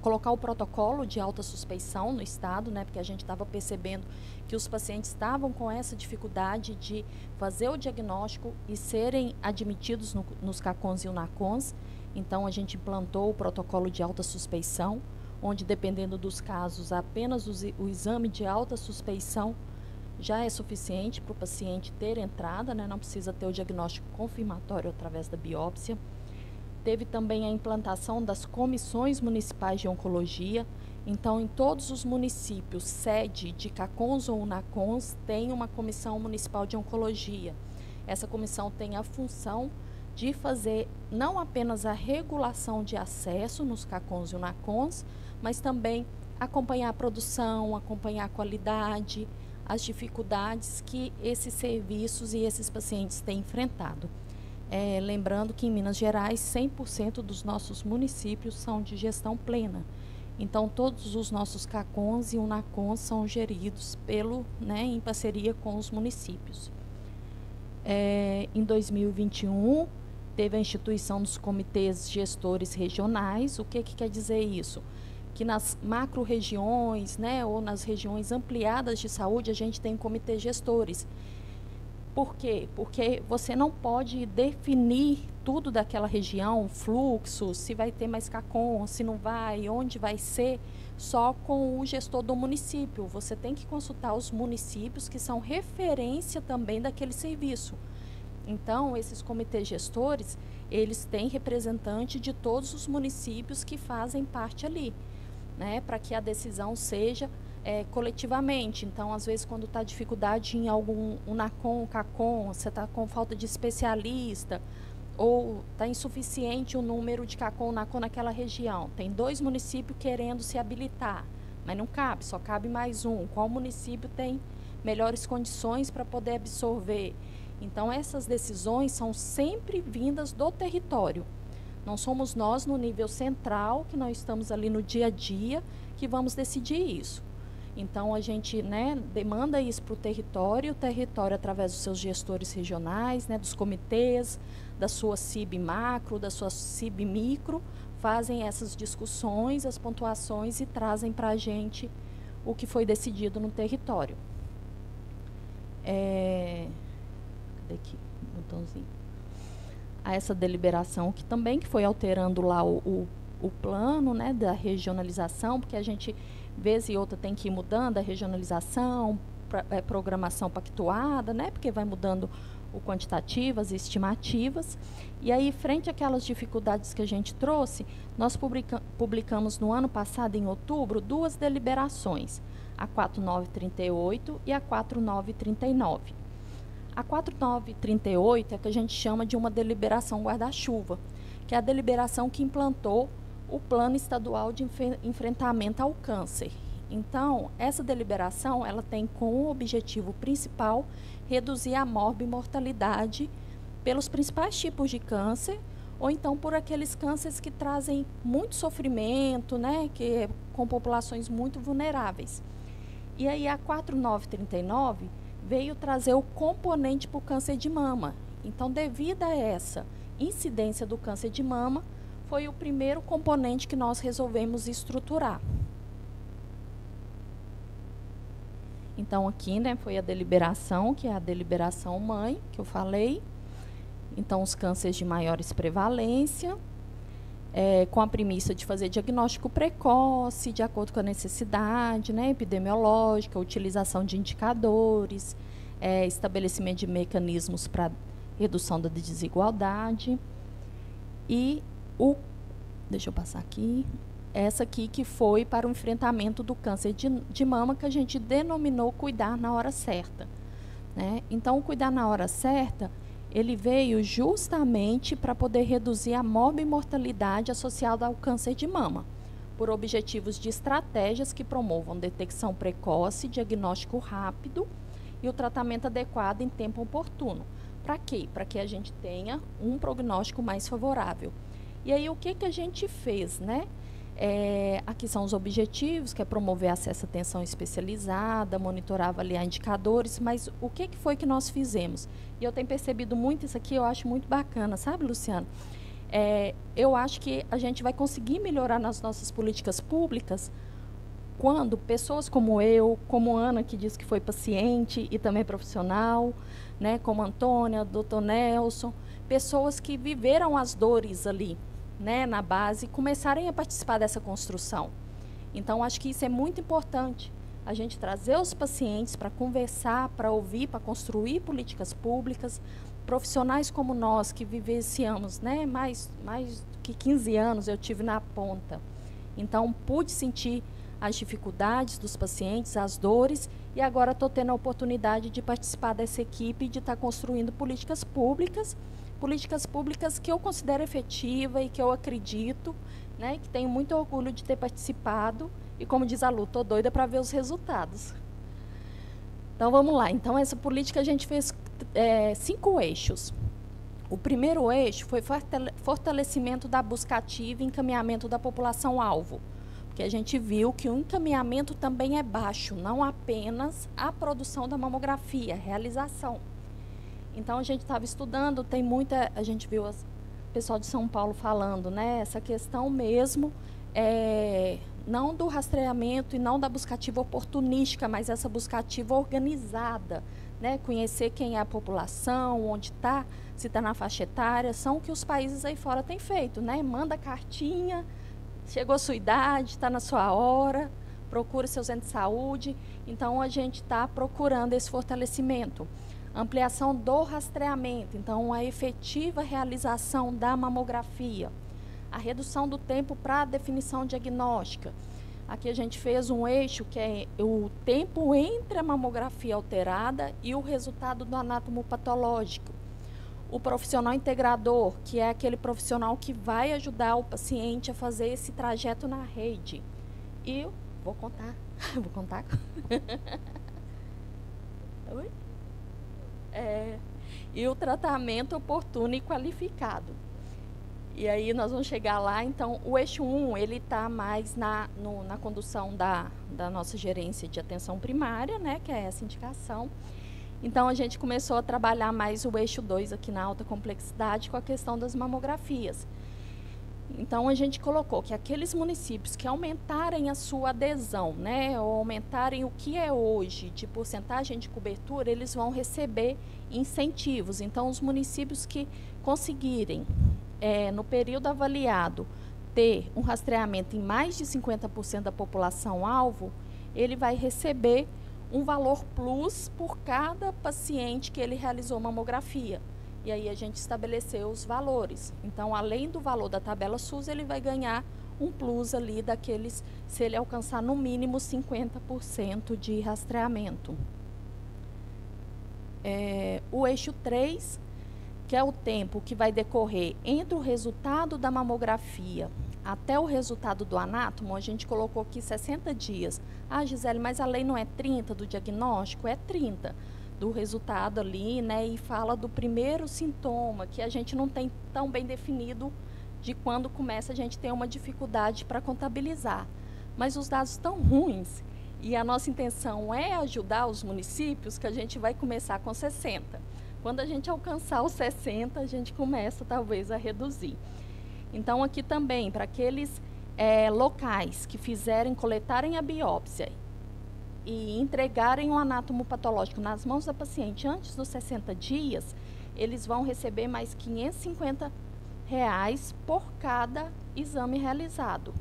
colocar o protocolo de alta suspeição no estado, né, porque a gente estava percebendo que os pacientes estavam com essa dificuldade de fazer o diagnóstico e serem admitidos nos CACONs e UNACONs. Então, a gente implantou o protocolo de alta suspeição, onde, dependendo dos casos, apenas o exame de alta suspeição já é suficiente para o paciente ter entrada, né? Não precisa ter o diagnóstico confirmatório através da biópsia. Teve também a implantação das comissões municipais de oncologia. Então, em todos os municípios, sede de CACONs ou UNACONs, tem uma comissão municipal de oncologia. Essa comissão tem a função de fazer não apenas a regulação de acesso nos CACONs e UNACONs, mas também acompanhar a produção, acompanhar a qualidade, as dificuldades que esses serviços e esses pacientes têm enfrentado. Lembrando que em Minas Gerais, 100% dos nossos municípios são de gestão plena. Então, todos os nossos CACONs e UNACONs são geridos em parceria com os municípios. Em 2021, teve a instituição dos comitês gestores regionais. O que quer dizer isso? Que nas macro-regiões, né, ou nas regiões ampliadas de saúde, a gente tem comitês gestores. Por quê? Porque você não pode definir tudo daquela região, fluxo, se vai ter mais CACON, se não vai, onde vai ser, só com o gestor do município. Você tem que consultar os municípios que são referência também daquele serviço. Então, esses comitês gestores, eles têm representante de todos os municípios que fazem parte ali, né, para que a decisão seja coletivamente. Então, às vezes, quando está dificuldade em algum UNACON, CACON, você está com falta de especialista, ou está insuficiente o número de CACON, UNACON naquela região. Tem 2 municípios querendo se habilitar, mas não cabe, só cabe mais um. Qual município tem melhores condições para poder absorver? Então, essas decisões são sempre vindas do território. Não somos nós, no nível central, que nós estamos ali no dia a dia, que vamos decidir isso. Então, a gente, né, demanda isso para o território, através dos seus gestores regionais, né, dos comitês, da sua CIB macro, da sua CIB micro, fazem essas discussões, as pontuações e trazem para a gente o que foi decidido no território. Cadê aqui? Botãozinho. A essa deliberação que foi alterando lá o plano, né, da regionalização, porque a gente, vez e outra, tem que ir mudando a regionalização, programação pactuada, né, porque vai mudando o quantitativo, as estimativas. E aí, frente àquelas dificuldades que a gente trouxe, nós publicamos no ano passado, em outubro, 2 deliberações, a 4938 e a 4939. A 4938 é que a gente chama de uma deliberação guarda-chuva, que é a deliberação que implantou o Plano Estadual de Enfrentamento ao Câncer. Então, essa deliberação, ela tem como objetivo principal reduzir a morbimortalidade pelos principais tipos de câncer, ou então por aqueles cânceres que trazem muito sofrimento, né, que com populações muito vulneráveis. E aí a 4939 veio trazer o componente para o câncer de mama. Então, devido a essa incidência do câncer de mama, foi o primeiro componente que nós resolvemos estruturar. Então, aqui, né, foi a deliberação, que é a deliberação mãe, que eu falei. Então, os cânceres de maiores prevalência, com a premissa de fazer diagnóstico precoce, de acordo com a necessidade, né, epidemiológica, utilização de indicadores, estabelecimento de mecanismos para redução da desigualdade. E deixa eu passar aqui, essa aqui que foi para o enfrentamento do câncer de mama, que a gente denominou cuidar na hora certa, né? Então, o cuidar na hora certa, ele veio justamente para poder reduzir a morbimortalidade associada ao câncer de mama, por objetivos de estratégias que promovam detecção precoce, diagnóstico rápido e o tratamento adequado em tempo oportuno. Para quê? Para que a gente tenha um prognóstico mais favorável. E aí, o que a gente fez, né? Aqui são os objetivos, que é promover acesso à atenção especializada, monitorar, avaliar indicadores, mas o que foi que nós fizemos? E eu tenho percebido muito isso aqui, eu acho muito bacana, sabe, Luciano? Eu acho que a gente vai conseguir melhorar nas nossas políticas públicas quando pessoas como eu, como Ana, que diz que foi paciente e também profissional, né, como Antônia, doutor Nelson, pessoas que viveram as dores ali, né, na base, começarem a participar dessa construção. Então, acho que isso é muito importante, a gente trazer os pacientes para conversar, para ouvir, para construir políticas públicas, profissionais como nós, que vivenciamos, né, mais que 15 anos eu tive na ponta. Então, pude sentir as dificuldades dos pacientes, as dores, e agora estou tendo a oportunidade de participar dessa equipe e de estar construindo políticas públicas que eu considero efetiva e que eu acredito, né, que tenho muito orgulho de ter participado, e como diz a Lu, estou doida para ver os resultados. Então, vamos lá. Então, essa política a gente fez 5 eixos. O primeiro eixo foi fortalecimento da busca ativa e encaminhamento da população-alvo, porque a gente viu que o encaminhamento também é baixo, não apenas a produção da mamografia, a realização. Então, a gente estava estudando, tem muita, a gente viu o pessoal de São Paulo falando, né, essa questão mesmo, não do rastreamento e não da busca ativa oportunística, mas essa busca ativa organizada, né, conhecer quem é a população, onde está, se está na faixa etária, são o que os países aí fora têm feito, né, manda cartinha, chegou a sua idade, está na sua hora, procura seu centro de saúde. Então, a gente está procurando esse fortalecimento. Ampliação do rastreamento, então, a efetiva realização da mamografia. A redução do tempo para a definição diagnóstica. Aqui a gente fez um eixo que é o tempo entre a mamografia alterada e o resultado do anátomo patológico. O profissional integrador, que é aquele profissional que vai ajudar o paciente a fazer esse trajeto na rede. E vou contar. Oi? E o tratamento oportuno e qualificado. E aí nós vamos chegar lá. Então, o eixo 1, ele está mais na condução da nossa gerência de atenção primária, né, que é essa indicação. Então, a gente começou a trabalhar mais o eixo 2 aqui na alta complexidade com a questão das mamografias. Então, a gente colocou que aqueles municípios que aumentarem a sua adesão, né, ou aumentarem o que é hoje de porcentagem de cobertura, eles vão receber incentivos. Então, os municípios que conseguirem, no período avaliado, ter um rastreamento em mais de 50% da população-alvo, ele vai receber um valor plus por cada paciente que ele realizou mamografia. E aí a gente estabeleceu os valores. Então, além do valor da tabela SUS, ele vai ganhar um plus ali daqueles, se ele alcançar no mínimo 50% de rastreamento. O eixo 3, que é o tempo que vai decorrer entre o resultado da mamografia até o resultado do anátomo, a gente colocou aqui 60 dias. Ah, Gisele, mas a lei não é 30 do diagnóstico? É 30 do resultado ali, né? E fala do primeiro sintoma, que a gente não tem tão bem definido de quando começa a gente ter uma dificuldade para contabilizar. Mas os dados estão ruins e a nossa intenção é ajudar os municípios, que a gente vai começar com 60. Quando a gente alcançar os 60, a gente começa talvez a reduzir. Então, aqui também, para aqueles locais que coletarem a biópsia e entregarem o anátomo patológico nas mãos da paciente antes dos 60 dias, eles vão receber mais R$550 por cada exame realizado.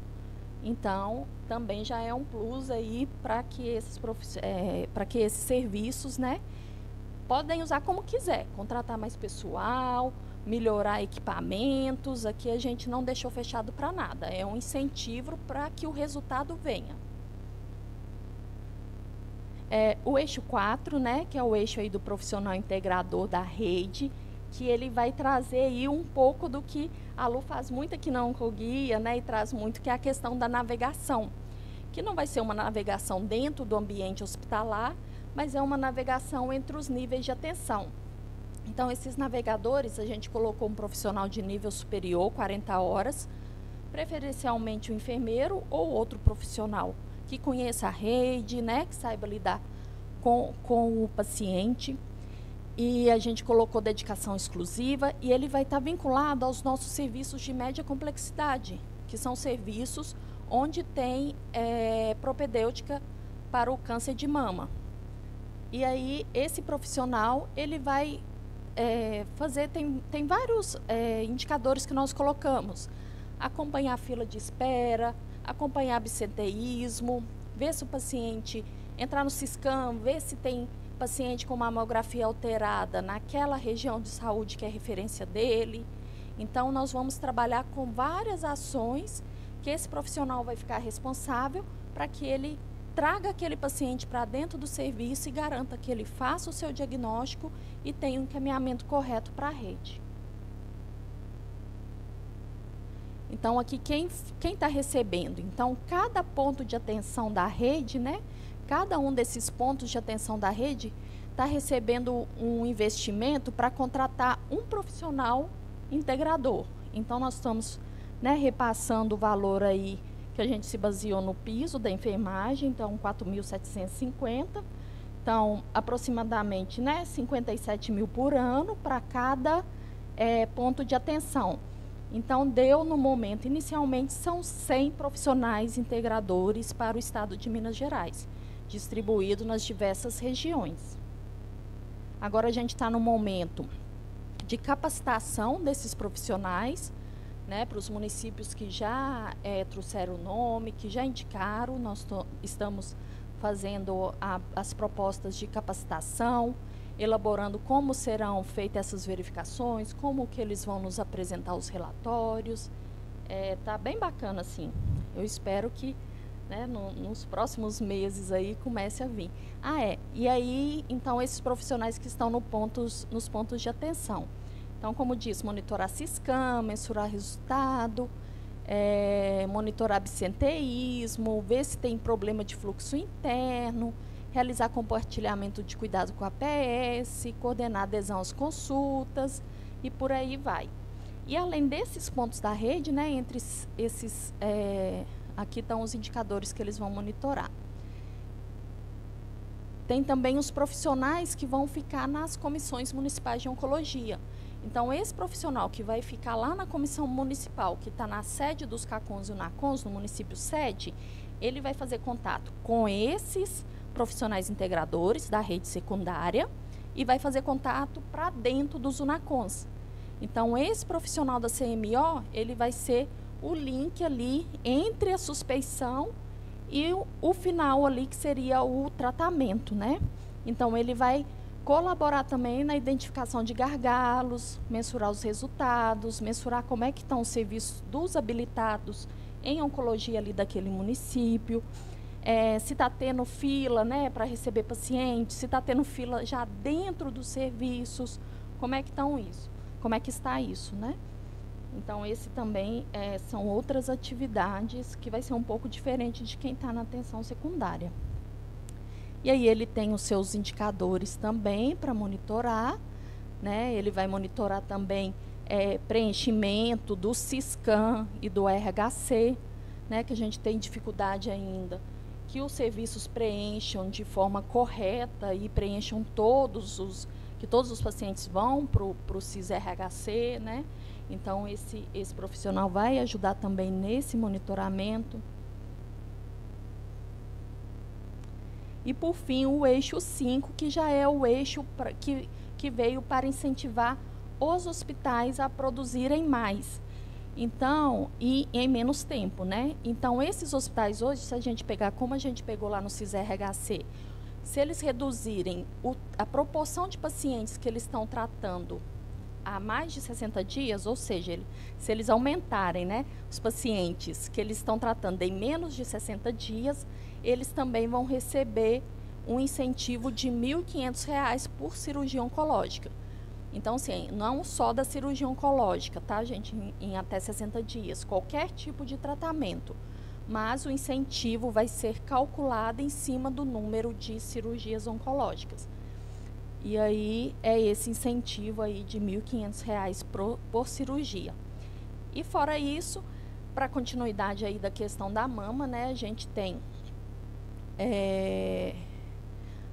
Então, também já é um plus aí para que esses serviços, né, podem usar como quiser, contratar mais pessoal, melhorar equipamentos. Aqui a gente não deixou fechado para nada, é um incentivo para que o resultado venha. O eixo 4, né, que é o eixo aí do profissional integrador da rede, que ele vai trazer aí um pouco do que a Lu faz muito aqui na Oncoguia, né, e traz muito, que é a questão da navegação, que não vai ser uma navegação dentro do ambiente hospitalar, mas é uma navegação entre os níveis de atenção. Então, esses navegadores, a gente colocou um profissional de nível superior, 40 horas, preferencialmente um enfermeiro ou outro profissional que conheça a rede, né, que saiba lidar com o paciente. E a gente colocou dedicação exclusiva e ele vai estar vinculado aos nossos serviços de média complexidade, que são serviços onde tem propedêutica para o câncer de mama. E aí, esse profissional, ele vai fazer, tem vários indicadores que nós colocamos. Acompanhar a fila de espera, acompanhar absenteísmo, ver se o paciente entrar no Siscam, ver se tem paciente com mamografia alterada naquela região de saúde que é referência dele. Então, nós vamos trabalhar com várias ações que esse profissional vai ficar responsável para que ele traga aquele paciente para dentro do serviço e garanta que ele faça o seu diagnóstico e tenha um encaminhamento correto para a rede. Então, aqui, quem está recebendo? Então, cada ponto de atenção da rede, né? Cada um desses pontos de atenção da rede está recebendo um investimento para contratar um profissional integrador. Então, nós estamos, né, repassando o valor aí que a gente se baseou no piso da enfermagem, então 4.750. Então, aproximadamente, né, 57 mil por ano para cada ponto de atenção. Então, deu no momento, inicialmente, são 100 profissionais integradores para o estado de Minas Gerais, distribuído nas diversas regiões. Agora, a gente está no momento de capacitação desses profissionais, né, para os municípios que já trouxeram o nome, que já indicaram. Nós estamos fazendo as propostas de capacitação, elaborando como serão feitas essas verificações, como que eles vão nos apresentar os relatórios. Tá bem bacana, assim. Eu espero que, né, nos próximos meses aí comece a vir. E aí, então, esses profissionais que estão nos pontos de atenção. Então, como disse, monitorar Siscam, mensurar resultado, monitorar absenteísmo, ver se tem problema de fluxo interno, realizar compartilhamento de cuidado com a APS, coordenar adesão às consultas e por aí vai. E além desses pontos da rede, né, entre esses, aqui estão os indicadores que eles vão monitorar. Tem também os profissionais que vão ficar nas comissões municipais de oncologia. Então, esse profissional que vai ficar lá na comissão municipal, que está na sede dos CACONs e UNACONs, no município sede, ele vai fazer contato com esses profissionais integradores da rede secundária e vai fazer contato para dentro dos UNACONs. Então, esse profissional da CMO, ele vai ser o link ali entre a suspeição e o final ali, que seria o tratamento, né? Então, ele vai colaborar também na identificação de gargalos, mensurar os resultados, mensurar como é que estão os serviços dos habilitados em oncologia ali daquele município, se está tendo fila, né, para receber pacientes, se está tendo fila já dentro dos serviços, como é que estão isso? Como é que está isso, né? Então, esse também são outras atividades que vai ser um pouco diferente de quem está na atenção secundária. E aí ele tem os seus indicadores também para monitorar, né? Ele vai monitorar também preenchimento do Siscam e do RHC, né? Que a gente tem dificuldade ainda, que os serviços preencham de forma correta e preencham que todos os pacientes vão para o CIS-RHC, né? Então, esse profissional vai ajudar também nesse monitoramento. E, por fim, o eixo 5, que já é o eixo que veio para incentivar os hospitais a produzirem mais. Então, e em menos tempo, né? Então, esses hospitais hoje, se a gente pegar como a gente pegou lá no CIS-RHC, se eles reduzirem a proporção de pacientes que eles estão tratando há mais de 60 dias, ou seja, se eles aumentarem, né, os pacientes que eles estão tratando em menos de 60 dias, eles também vão receber um incentivo de R$ 1.500 por cirurgia oncológica. Então, assim, não só da cirurgia oncológica, tá, gente, em até 60 dias, qualquer tipo de tratamento, mas o incentivo vai ser calculado em cima do número de cirurgias oncológicas. E aí é esse incentivo aí de R$ 1.500 por cirurgia. E fora isso, para continuidade aí da questão da mama, né, a gente tem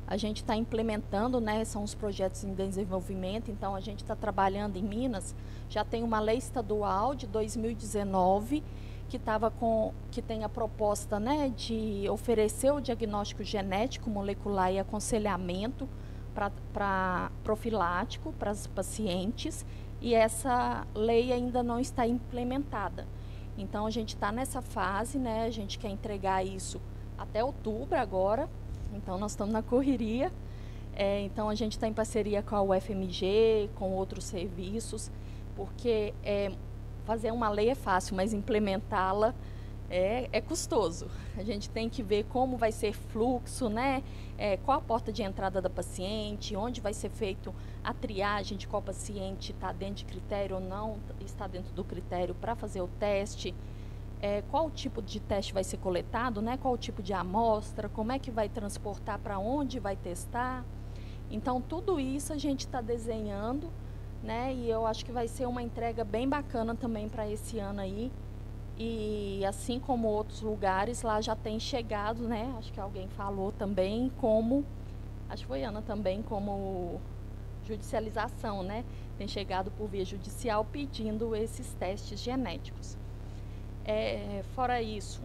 A gente está implementando, né, são os projetos em desenvolvimento, então a gente está trabalhando em Minas, já tem uma lei estadual de 2019, que tem a proposta, né, de oferecer o diagnóstico genético, molecular e aconselhamento para profilático para os pacientes, e essa lei ainda não está implementada. Então a gente está nessa fase, né, a gente quer entregar isso até outubro agora, então nós estamos na correria. Então a gente está em parceria com a UFMG, com outros serviços, porque fazer uma lei é fácil, mas implementá-la é custoso. A gente tem que ver como vai ser fluxo, né? Qual a porta de entrada da paciente, onde vai ser feito a triagem de qual paciente está dentro de critério ou não está dentro do critério para fazer o teste, qual tipo de teste vai ser coletado, né? Qual o tipo de amostra, como é que vai transportar, para onde vai testar. Então, tudo isso a gente está desenhando, né? E eu acho que vai ser uma entrega bem bacana também para esse ano aí. E assim como outros lugares, lá já tem chegado, né? Acho que alguém falou também como, acho que foi Ana também, como judicialização, né? Tem chegado por via judicial pedindo esses testes genéticos. Fora isso,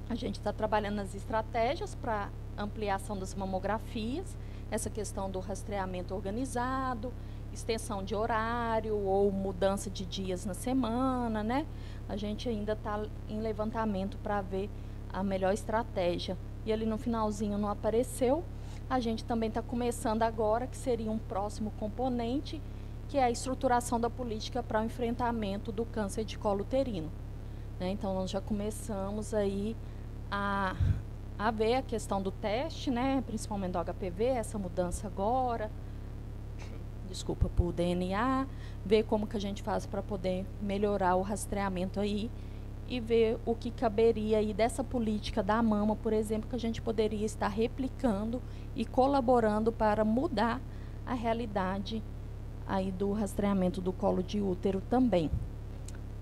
a gente está trabalhando nas estratégias para ampliação das mamografias, essa questão do rastreamento organizado, extensão de horário ou mudança de dias na semana, né? A gente ainda está em levantamento para ver a melhor estratégia. E ali no finalzinho não apareceu. A gente também está começando agora, que seria um próximo componente, que é a estruturação da política para o enfrentamento do câncer de colo uterino. Né? Então, nós já começamos aí a ver a questão do teste, né? Principalmente do HPV, essa mudança agora, para o DNA, ver como que a gente faz para poder melhorar o rastreamento aí e ver o que caberia aí dessa política da mama, por exemplo, que a gente poderia estar replicando e colaborando para mudar a realidade aí do rastreamento do colo de útero também.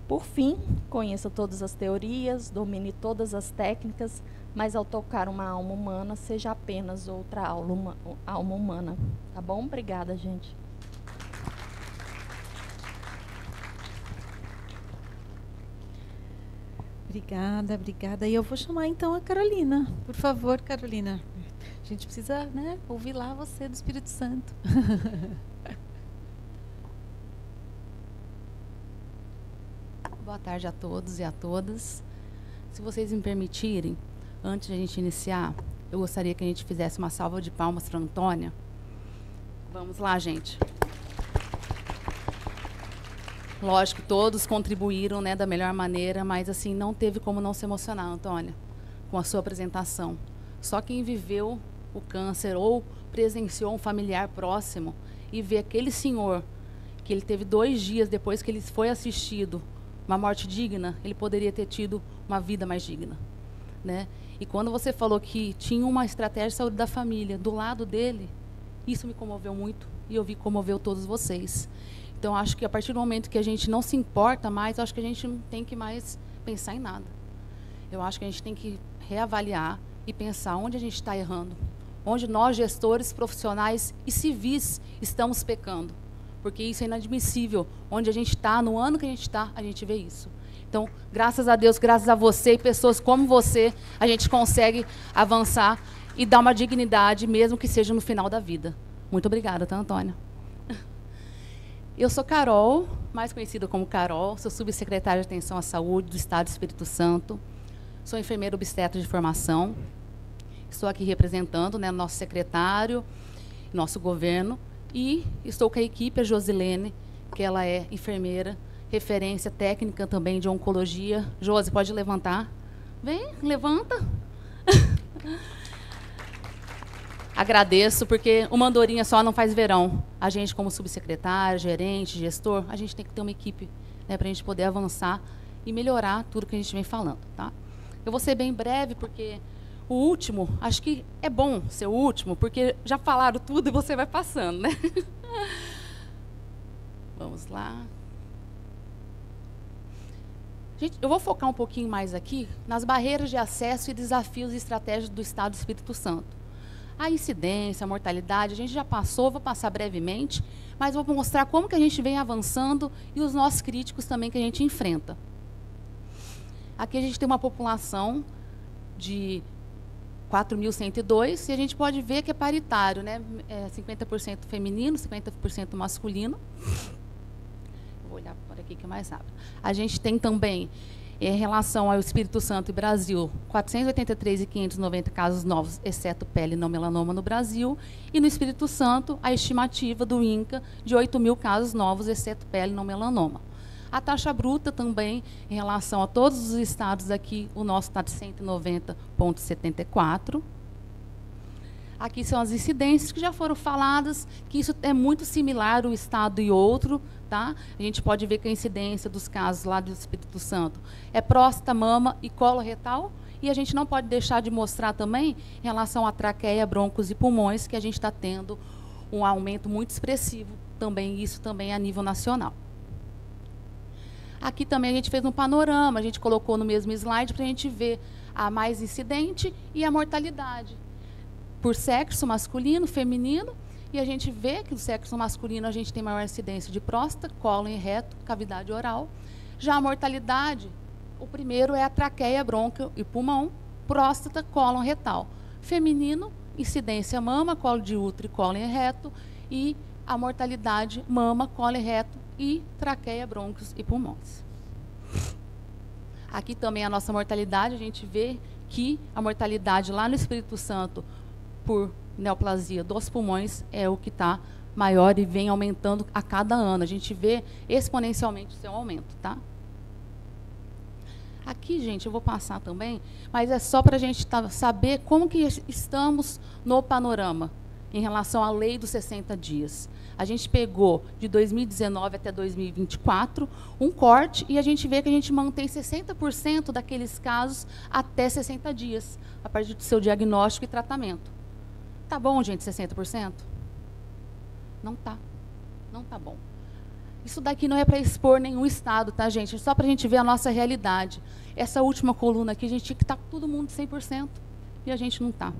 Por fim, conheça todas as teorias, domine todas as técnicas, mas ao tocar uma alma humana, seja apenas outra alma humana. Tá bom? Obrigada, gente. Obrigada, obrigada. E eu vou chamar então a Carolina. Por favor, Carolina. A gente precisa, né, ouvir lá você do Espírito Santo. Boa tarde a todos e a todas. Se vocês me permitirem, antes de a gente iniciar, eu gostaria que a gente fizesse uma salva de palmas para a Antônia. Vamos lá, gente. Lógico, todos contribuíram, né, da melhor maneira, mas assim, não teve como não se emocionar, Antônia, com a sua apresentação. Só quem viveu o câncer ou presenciou um familiar próximo e vê aquele senhor, que ele teve 2 dias depois que ele foi assistido, uma morte digna, ele poderia ter tido uma vida mais digna, né? E quando você falou que tinha uma estratégia de saúde da família do lado dele, isso me comoveu muito e eu vi que comoveu todos vocês. Então, acho que a partir do momento que a gente não se importa mais, acho que a gente não tem que mais pensar em nada. Eu acho que a gente tem que reavaliar e pensar onde a gente está errando, onde nós, gestores, profissionais e civis, estamos pecando. Porque isso é inadmissível. Onde a gente está, no ano que a gente está, a gente vê isso. Então, graças a Deus, graças a você e pessoas como você, a gente consegue avançar e dar uma dignidade, mesmo que seja no final da vida. Muito obrigada, tá, Antônia? Eu sou Carol, mais conhecida como Carol, sou subsecretária de Atenção à Saúde do Estado do Espírito Santo, sou enfermeira obstetra de formação, estou aqui representando, né, nosso secretário, nosso governo, e estou com a equipe, a Josilene, que ela é enfermeira, referência técnica também de oncologia. Josi, pode levantar? Vem, levanta. Agradeço, porque uma andorinha só não faz verão. A gente, como subsecretário, gerente, gestor, a gente tem que ter uma equipe, né, para a gente poder avançar e melhorar tudo que a gente vem falando. Tá? Eu vou ser bem breve, porque o último, acho que é bom ser o último, porque já falaram tudo e você vai passando, né? Vamos lá. Gente, eu vou focar um pouquinho mais aqui nas barreiras de acesso e desafios e estratégias do Estado do Espírito Santo. A incidência, a mortalidade, a gente já passou, vou passar brevemente, mas vou mostrar como que a gente vem avançando e os nossos críticos também que a gente enfrenta. Aqui a gente tem uma população de 4.102 e a gente pode ver que é paritário, né? 50% feminino, 50% masculino. Vou olhar por aqui que é mais rápido. A gente tem também, em relação ao Espírito Santo e Brasil, 483.590 casos novos, exceto pele não melanoma no Brasil. E no Espírito Santo, a estimativa do INCA de 8.000 casos novos, exceto pele não melanoma. A taxa bruta também, em relação a todos os estados aqui, o nosso está de 190,74. Aqui são as incidências que já foram faladas, que isso é muito similar um estado e outro, tá? A gente pode ver que a incidência dos casos lá do Espírito Santo é próstata, mama e colo retal, e a gente não pode deixar de mostrar também, em relação à traqueia, brônquios e pulmões, que a gente está tendo um aumento muito expressivo, também, isso também a nível nacional. Aqui também a gente fez um panorama, a gente colocou no mesmo slide para a gente ver a mais incidente e a mortalidade por sexo masculino, feminino, e a gente vê que no sexo masculino a gente tem maior incidência de próstata, cólon e reto, cavidade oral. Já a mortalidade, o primeiro é a traqueia, brônquio e pulmão, próstata, cólon retal. Feminino, incidência mama, colo de útero e cólon e reto, e a mortalidade mama, cólon e reto e traqueia, brônquios e pulmões. Aqui também a nossa mortalidade, a gente vê que a mortalidade lá no Espírito Santo por neoplasia dos pulmões é o que está maior e vem aumentando a cada ano. A gente vê exponencialmente o seu aumento, tá? Aqui, gente, eu vou passar também, mas é só para a gente saber como que estamos no panorama em relação à lei dos 60 dias. A gente pegou de 2019 até 2024 um corte e a gente vê que a gente mantém 60% daqueles casos até 60 dias, a partir do seu diagnóstico e tratamento. Tá bom, gente, 60%? Não tá. Não tá bom. Isso daqui não é para expor nenhum estado, tá, gente? É só para a gente ver a nossa realidade. Essa última coluna aqui, a gente tinha que estar todo mundo 100% e a gente não está.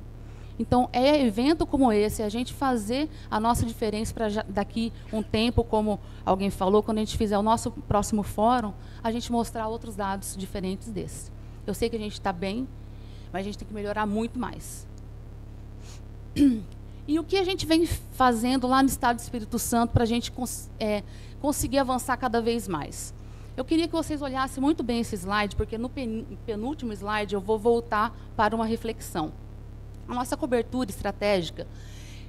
Então, é evento como esse, a gente fazer a nossa diferença para daqui um tempo, como alguém falou, quando a gente fizer o nosso próximo fórum, a gente mostrar outros dados diferentes desse. Eu sei que a gente está bem, mas a gente tem que melhorar muito mais. E o que a gente vem fazendo lá no Estado do Espírito Santo para a gente conseguir avançar cada vez mais? Eu queria que vocês olhassem muito bem esse slide, porque no penúltimo slide eu vou voltar para uma reflexão. A nossa cobertura estratégica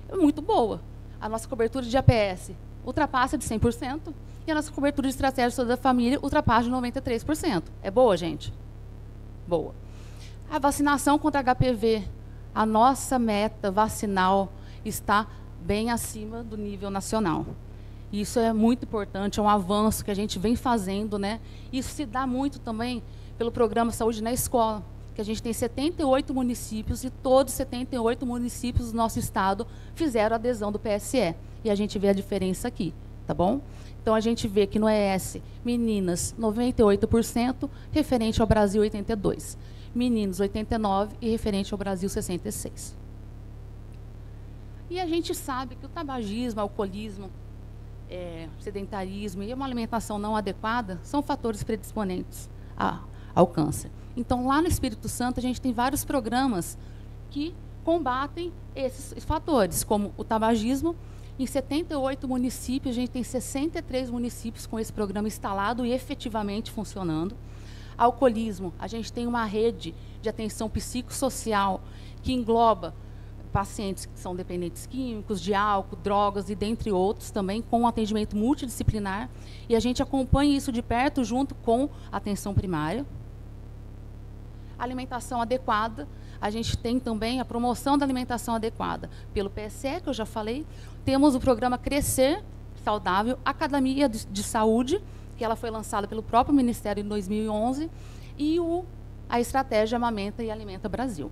é muito boa. A nossa cobertura de APS ultrapassa de 100% e a nossa cobertura de estratégia da família ultrapassa de 93%. É boa, gente? Boa. A vacinação contra HPV, a nossa meta vacinal está bem acima do nível nacional. Isso é muito importante, é um avanço que a gente vem fazendo, né? Isso se dá muito também pelo programa Saúde na Escola, que a gente tem 78 municípios e todos os 78 municípios do nosso estado fizeram adesão do PSE. E a gente vê a diferença aqui, tá bom? Então, a gente vê que no ES, meninas, 98%, referente ao Brasil, 82%. Meninos, 89%, e referente ao Brasil, 66%. E a gente sabe que o tabagismo, alcoolismo, sedentarismo e uma alimentação não adequada são fatores predisponentes ao câncer. Então, lá no Espírito Santo, a gente tem vários programas que combatem esses fatores, como o tabagismo. Em 78 municípios, a gente tem 63 municípios com esse programa instalado e efetivamente funcionando. Alcoolismo, a gente tem uma rede de atenção psicossocial que engloba pacientes que são dependentes químicos, de álcool, drogas e dentre outros também, com um atendimento multidisciplinar. E a gente acompanha isso de perto junto com a atenção primária. Alimentação adequada, a gente tem também a promoção da alimentação adequada pelo PSE, que eu já falei. Temos o programa Crescer Saudável, Academia de Saúde, que ela foi lançada pelo próprio Ministério em 2011, e a estratégia Amamenta e Alimenta Brasil.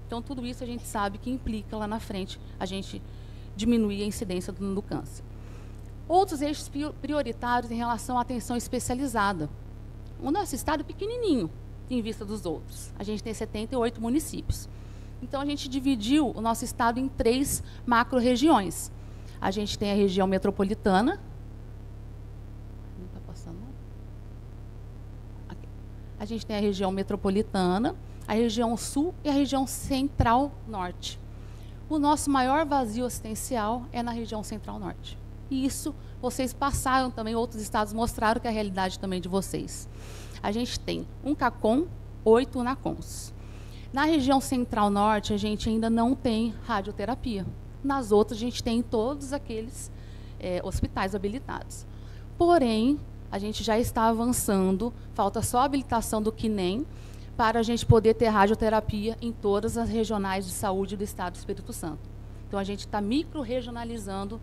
Então, tudo isso a gente sabe que implica lá na frente a gente diminuir a incidência do câncer. Outros eixos prioritários em relação à atenção especializada. O nosso estado é pequenininho em vista dos outros. A gente tem 78 municípios. Então, a gente dividiu o nosso estado em 3 macro-regiões. A gente tem a região metropolitana. Não está passando, não? Aqui. A gente tem a região metropolitana, a região sul e a região central-norte. O nosso maior vazio assistencial é na região central-norte. E isso, vocês passaram também, outros estados mostraram que é a realidade também de vocês. A gente tem um CACOM, 8 UNACOMs. Na região central-norte, a gente ainda não tem radioterapia. Nas outras, a gente tem todos aqueles hospitais habilitados. Porém, a gente já está avançando, falta só a habilitação do CNEM, para a gente poder ter radioterapia em todas as regionais de saúde do Estado do Espírito Santo. Então, a gente está micro-regionalizando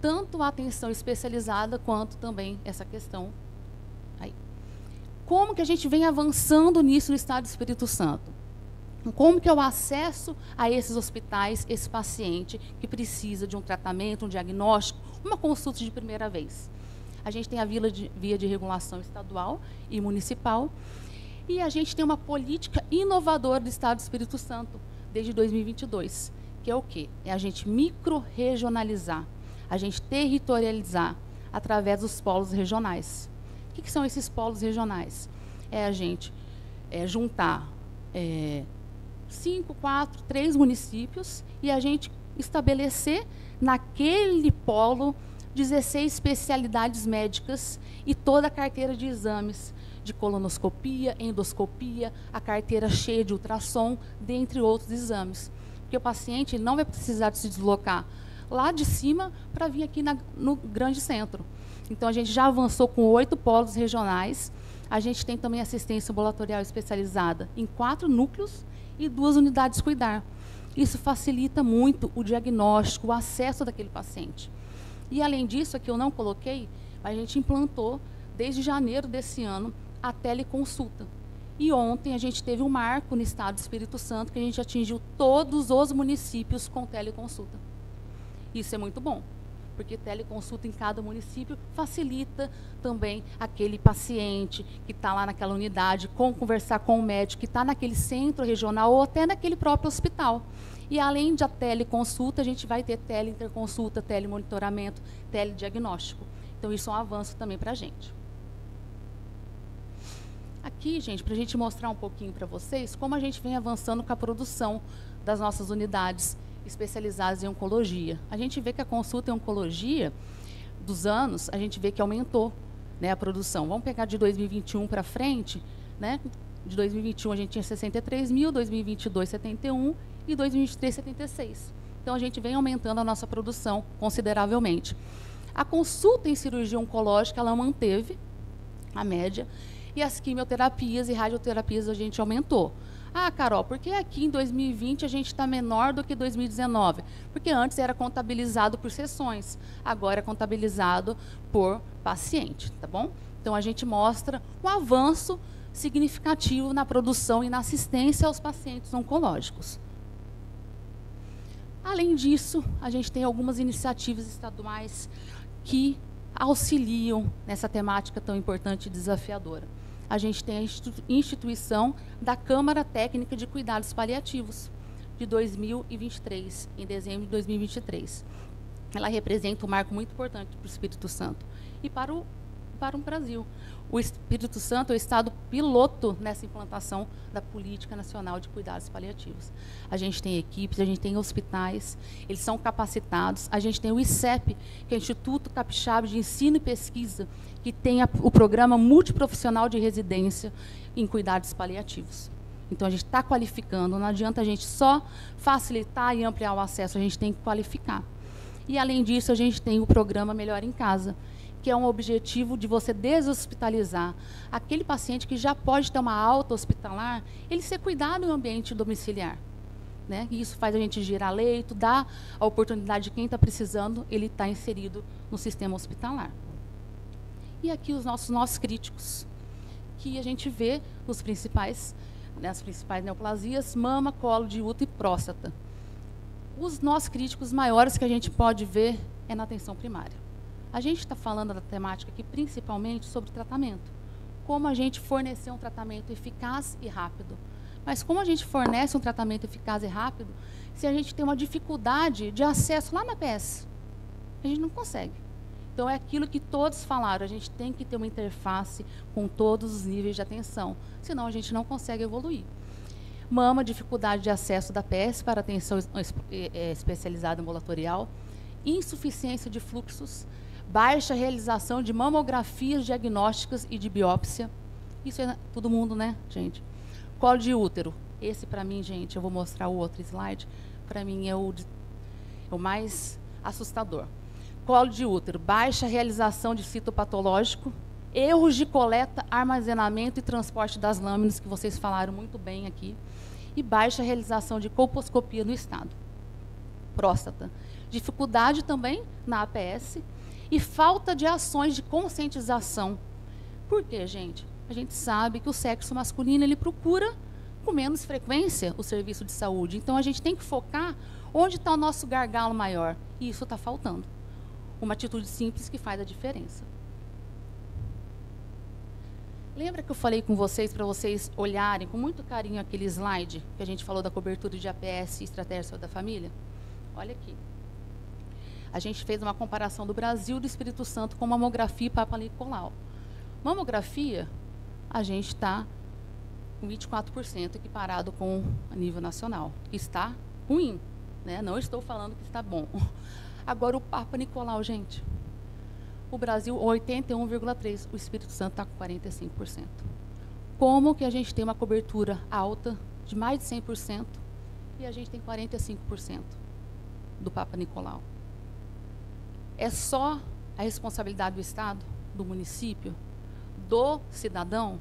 tanto a atenção especializada, quanto também essa questão aí. Como que a gente vem avançando nisso no Estado do Espírito Santo? Como que é o acesso a esses hospitais, esse paciente que precisa de um tratamento, um diagnóstico, uma consulta de primeira vez? A gente tem a via de regulação estadual e municipal, e a gente tem uma política inovadora do Estado do Espírito Santo desde 2022, que é o quê? É a gente micro-regionalizar, a gente territorializar através dos polos regionais. O que são esses polos regionais? É a gente juntar 5, 4, 3 municípios e a gente estabelecer naquele polo 16 especialidades médicas e toda a carteira de exames de colonoscopia, endoscopia, a carteira cheia de ultrassom, dentre outros exames. Porque o paciente ele não vai precisar de se deslocar lá de cima para vir aqui no grande centro. Então, a gente já avançou com 8 polos regionais. A gente tem também assistência ambulatorial especializada em 4 núcleos e 2 unidades cuidar. Isso facilita muito o diagnóstico, o acesso daquele paciente. E, além disso, aqui eu não coloquei, a gente implantou, desde janeiro desse ano, a teleconsulta. E ontem a gente teve um marco no Estado do Espírito Santo, que a gente atingiu todos os municípios com teleconsulta. Isso é muito bom, porque teleconsulta em cada município facilita também aquele paciente que está lá naquela unidade, conversar com o médico que está naquele centro regional ou até naquele próprio hospital. E além da teleconsulta, a gente vai ter teleinterconsulta, telemonitoramento, telediagnóstico. Então, isso é um avanço também para a gente. Aqui, gente, para a gente mostrar um pouquinho para vocês como a gente vem avançando com a produção das nossas unidades especializadas em oncologia. A gente vê que a consulta em oncologia dos anos, a gente vê que aumentou, né, a produção. Vamos pegar de 2021 para frente, né? De 2021 a gente tinha 63 mil, 2022 71 e 2023 76. Então a gente vem aumentando a nossa produção consideravelmente. A consulta em cirurgia oncológica ela manteve a média e as quimioterapias e radioterapias a gente aumentou. Ah, Carol, por que aqui em 2020 a gente está menor do que 2019? Porque antes era contabilizado por sessões, agora é contabilizado por paciente, tá bom? Então, a gente mostra um avanço significativo na produção e na assistência aos pacientes oncológicos. Além disso, a gente tem algumas iniciativas estaduais que auxiliam nessa temática tão importante e desafiadora. A gente tem a instituição da Câmara Técnica de Cuidados Paliativos, de 2023, em dezembro de 2023. Ela representa um marco muito importante para o Espírito Santo e para o Brasil. O Espírito Santo é o estado piloto nessa implantação da Política Nacional de Cuidados Paliativos. A gente tem equipes, a gente tem hospitais, eles são capacitados. A gente tem o ICEP, que é o Instituto Capixaba de Ensino e Pesquisa, que tem o programa multiprofissional de residência em cuidados paliativos. Então, a gente está qualificando, não adianta a gente só facilitar e ampliar o acesso, a gente tem que qualificar. E, além disso, a gente tem o programa Melhor em Casa, que é um objetivo de você deshospitalizar aquele paciente que já pode ter uma alta hospitalar, ele ser cuidado no ambiente domiciliar. Né? E isso faz a gente girar leito, dá a oportunidade de quem está precisando, ele está inserido no sistema hospitalar. E aqui os nossos críticos, que a gente vê nos principais, nas principais neoplasias, mama, colo de útero e próstata. Os nossos críticos maiores que a gente pode ver é na atenção primária. A gente está falando da temática aqui principalmente sobre tratamento. Como a gente fornecer um tratamento eficaz e rápido Mas como a gente fornece um tratamento eficaz e rápido, se a gente tem uma dificuldade de acesso lá na APS, a gente não consegue. Então, é aquilo que todos falaram, a gente tem que ter uma interface com todos os níveis de atenção, senão a gente não consegue evoluir. Mama, dificuldade de acesso da APS para atenção especializada ambulatorial, insuficiência de fluxos, baixa realização de mamografias diagnósticas e de biópsia. Isso é todo mundo, né, gente? Colo de útero. Esse, para mim, gente, eu vou mostrar o outro slide, para mim é o mais assustador. Colo de útero, baixa realização de citopatológico, erros de coleta, armazenamento e transporte das lâminas, que vocês falaram muito bem aqui, e baixa realização de colposcopia no estado. Próstata, dificuldade também na APS e falta de ações de conscientização. Por quê, gente? A gente sabe que o sexo masculino ele procura com menos frequência o serviço de saúde. Então, a gente tem que focar onde está o nosso gargalo maior. E isso está faltando. Uma atitude simples que faz a diferença. Lembra que eu falei com vocês para vocês olharem com muito carinho aquele slide que a gente falou da cobertura de APS e estratégia de saúde da família? Olha aqui. A gente fez uma comparação do Brasil e do Espírito Santo com mamografia e Papa Nicolau. Mamografia, a gente está com 24% equiparado com a nível nacional. Está ruim, né? Não estou falando que está bom. Agora, o Papa Nicolau, gente. O Brasil, 81,3%. O Espírito Santo está com 45%. Como que a gente tem uma cobertura alta de mais de 100% e a gente tem 45% do Papa Nicolau? É só a responsabilidade do Estado, do município, do cidadão?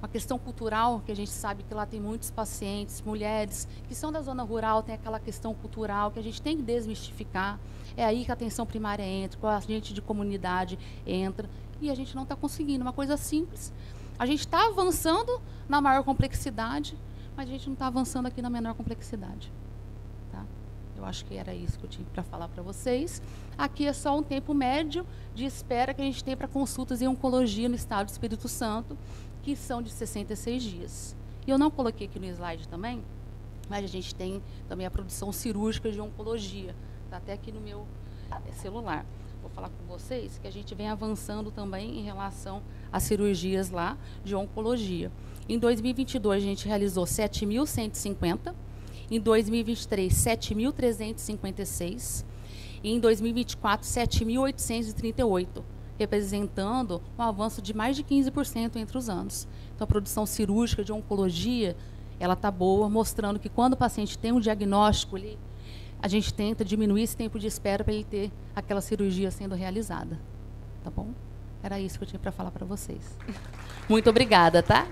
Uma questão cultural, que a gente sabe que lá tem muitos pacientes, mulheres, que são da zona rural, tem aquela questão cultural que a gente tem que desmistificar. É aí que a atenção primária entra, que a gente de comunidade entra, e a gente não está conseguindo. Uma coisa simples. A gente está avançando na maior complexidade, mas a gente não está avançando aqui na menor complexidade. Tá? Eu acho que era isso que eu tinha para falar para vocês. Aqui é só um tempo médio de espera que a gente tem para consultas em oncologia no estado do Espírito Santo, que são de 66 dias. E eu não coloquei aqui no slide também, mas a gente tem também a produção cirúrgica de oncologia. Está até aqui no meu celular. Vou falar com vocês que a gente vem avançando também em relação às cirurgias lá de oncologia. Em 2022, a gente realizou 7.150. Em 2023, 7.356. E em 2024, 7.838. Representando um avanço de mais de 15% entre os anos. Então, a produção cirúrgica de oncologia, ela está boa, mostrando que quando o paciente tem um diagnóstico, a gente tenta diminuir esse tempo de espera para ele ter aquela cirurgia sendo realizada. Tá bom? Era isso que eu tinha para falar para vocês. Muito obrigada, tá?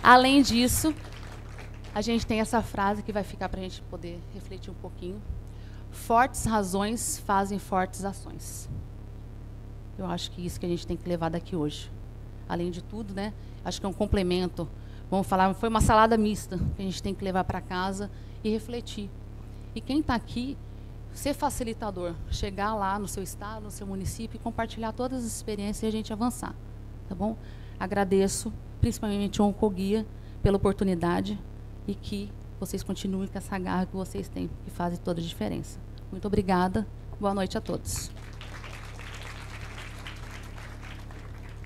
Além disso, a gente tem essa frase que vai ficar para a gente poder refletir um pouquinho. Fortes razões fazem fortes ações. Eu acho que isso que a gente tem que levar daqui hoje. Além de tudo, né? Acho que é um complemento. Vamos falar, foi uma salada mista que a gente tem que levar para casa e refletir. E quem está aqui, ser facilitador, chegar lá no seu estado, no seu município e compartilhar todas as experiências e a gente avançar. Tá bom? Agradeço, principalmente ao Oncoguia, pela oportunidade e que vocês continuem com essa garra que vocês têm, que fazem toda a diferença. Muito obrigada. Boa noite a todos.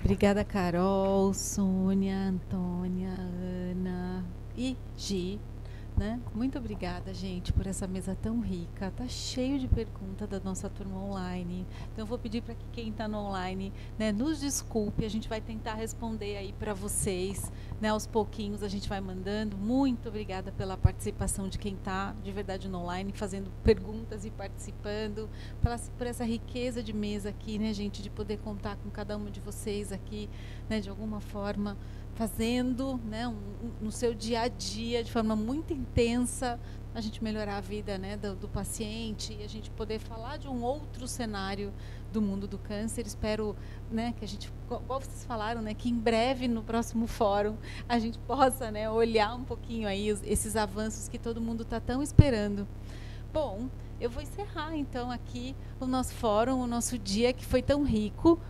Obrigada, Carol, Sônia, Antônia, Ana e Gi. Né? Muito obrigada, gente, por essa mesa tão rica. Tá cheio de perguntas da nossa turma online. Então, eu vou pedir para que quem está no online, né, nos desculpe. A gente vai tentar responder aí para vocês, né, aos pouquinhos a gente vai mandando. Muito obrigada pela participação de quem está de verdade no online, fazendo perguntas e participando, por essa riqueza de mesa aqui, né, gente, de poder contar com cada uma de vocês aqui, né, de alguma forma, fazendo, né, no seu dia a dia, de forma muito intensa, a gente melhorar a vida, né, do paciente e a gente poder falar de um outro cenário do mundo do câncer. Espero, né, que a gente, igual vocês falaram, né, que em breve, no próximo fórum, a gente possa, né, olhar um pouquinho aí esses avanços que todo mundo está tão esperando. Bom, eu vou encerrar, então, aqui o nosso fórum, o nosso dia, que foi tão rico.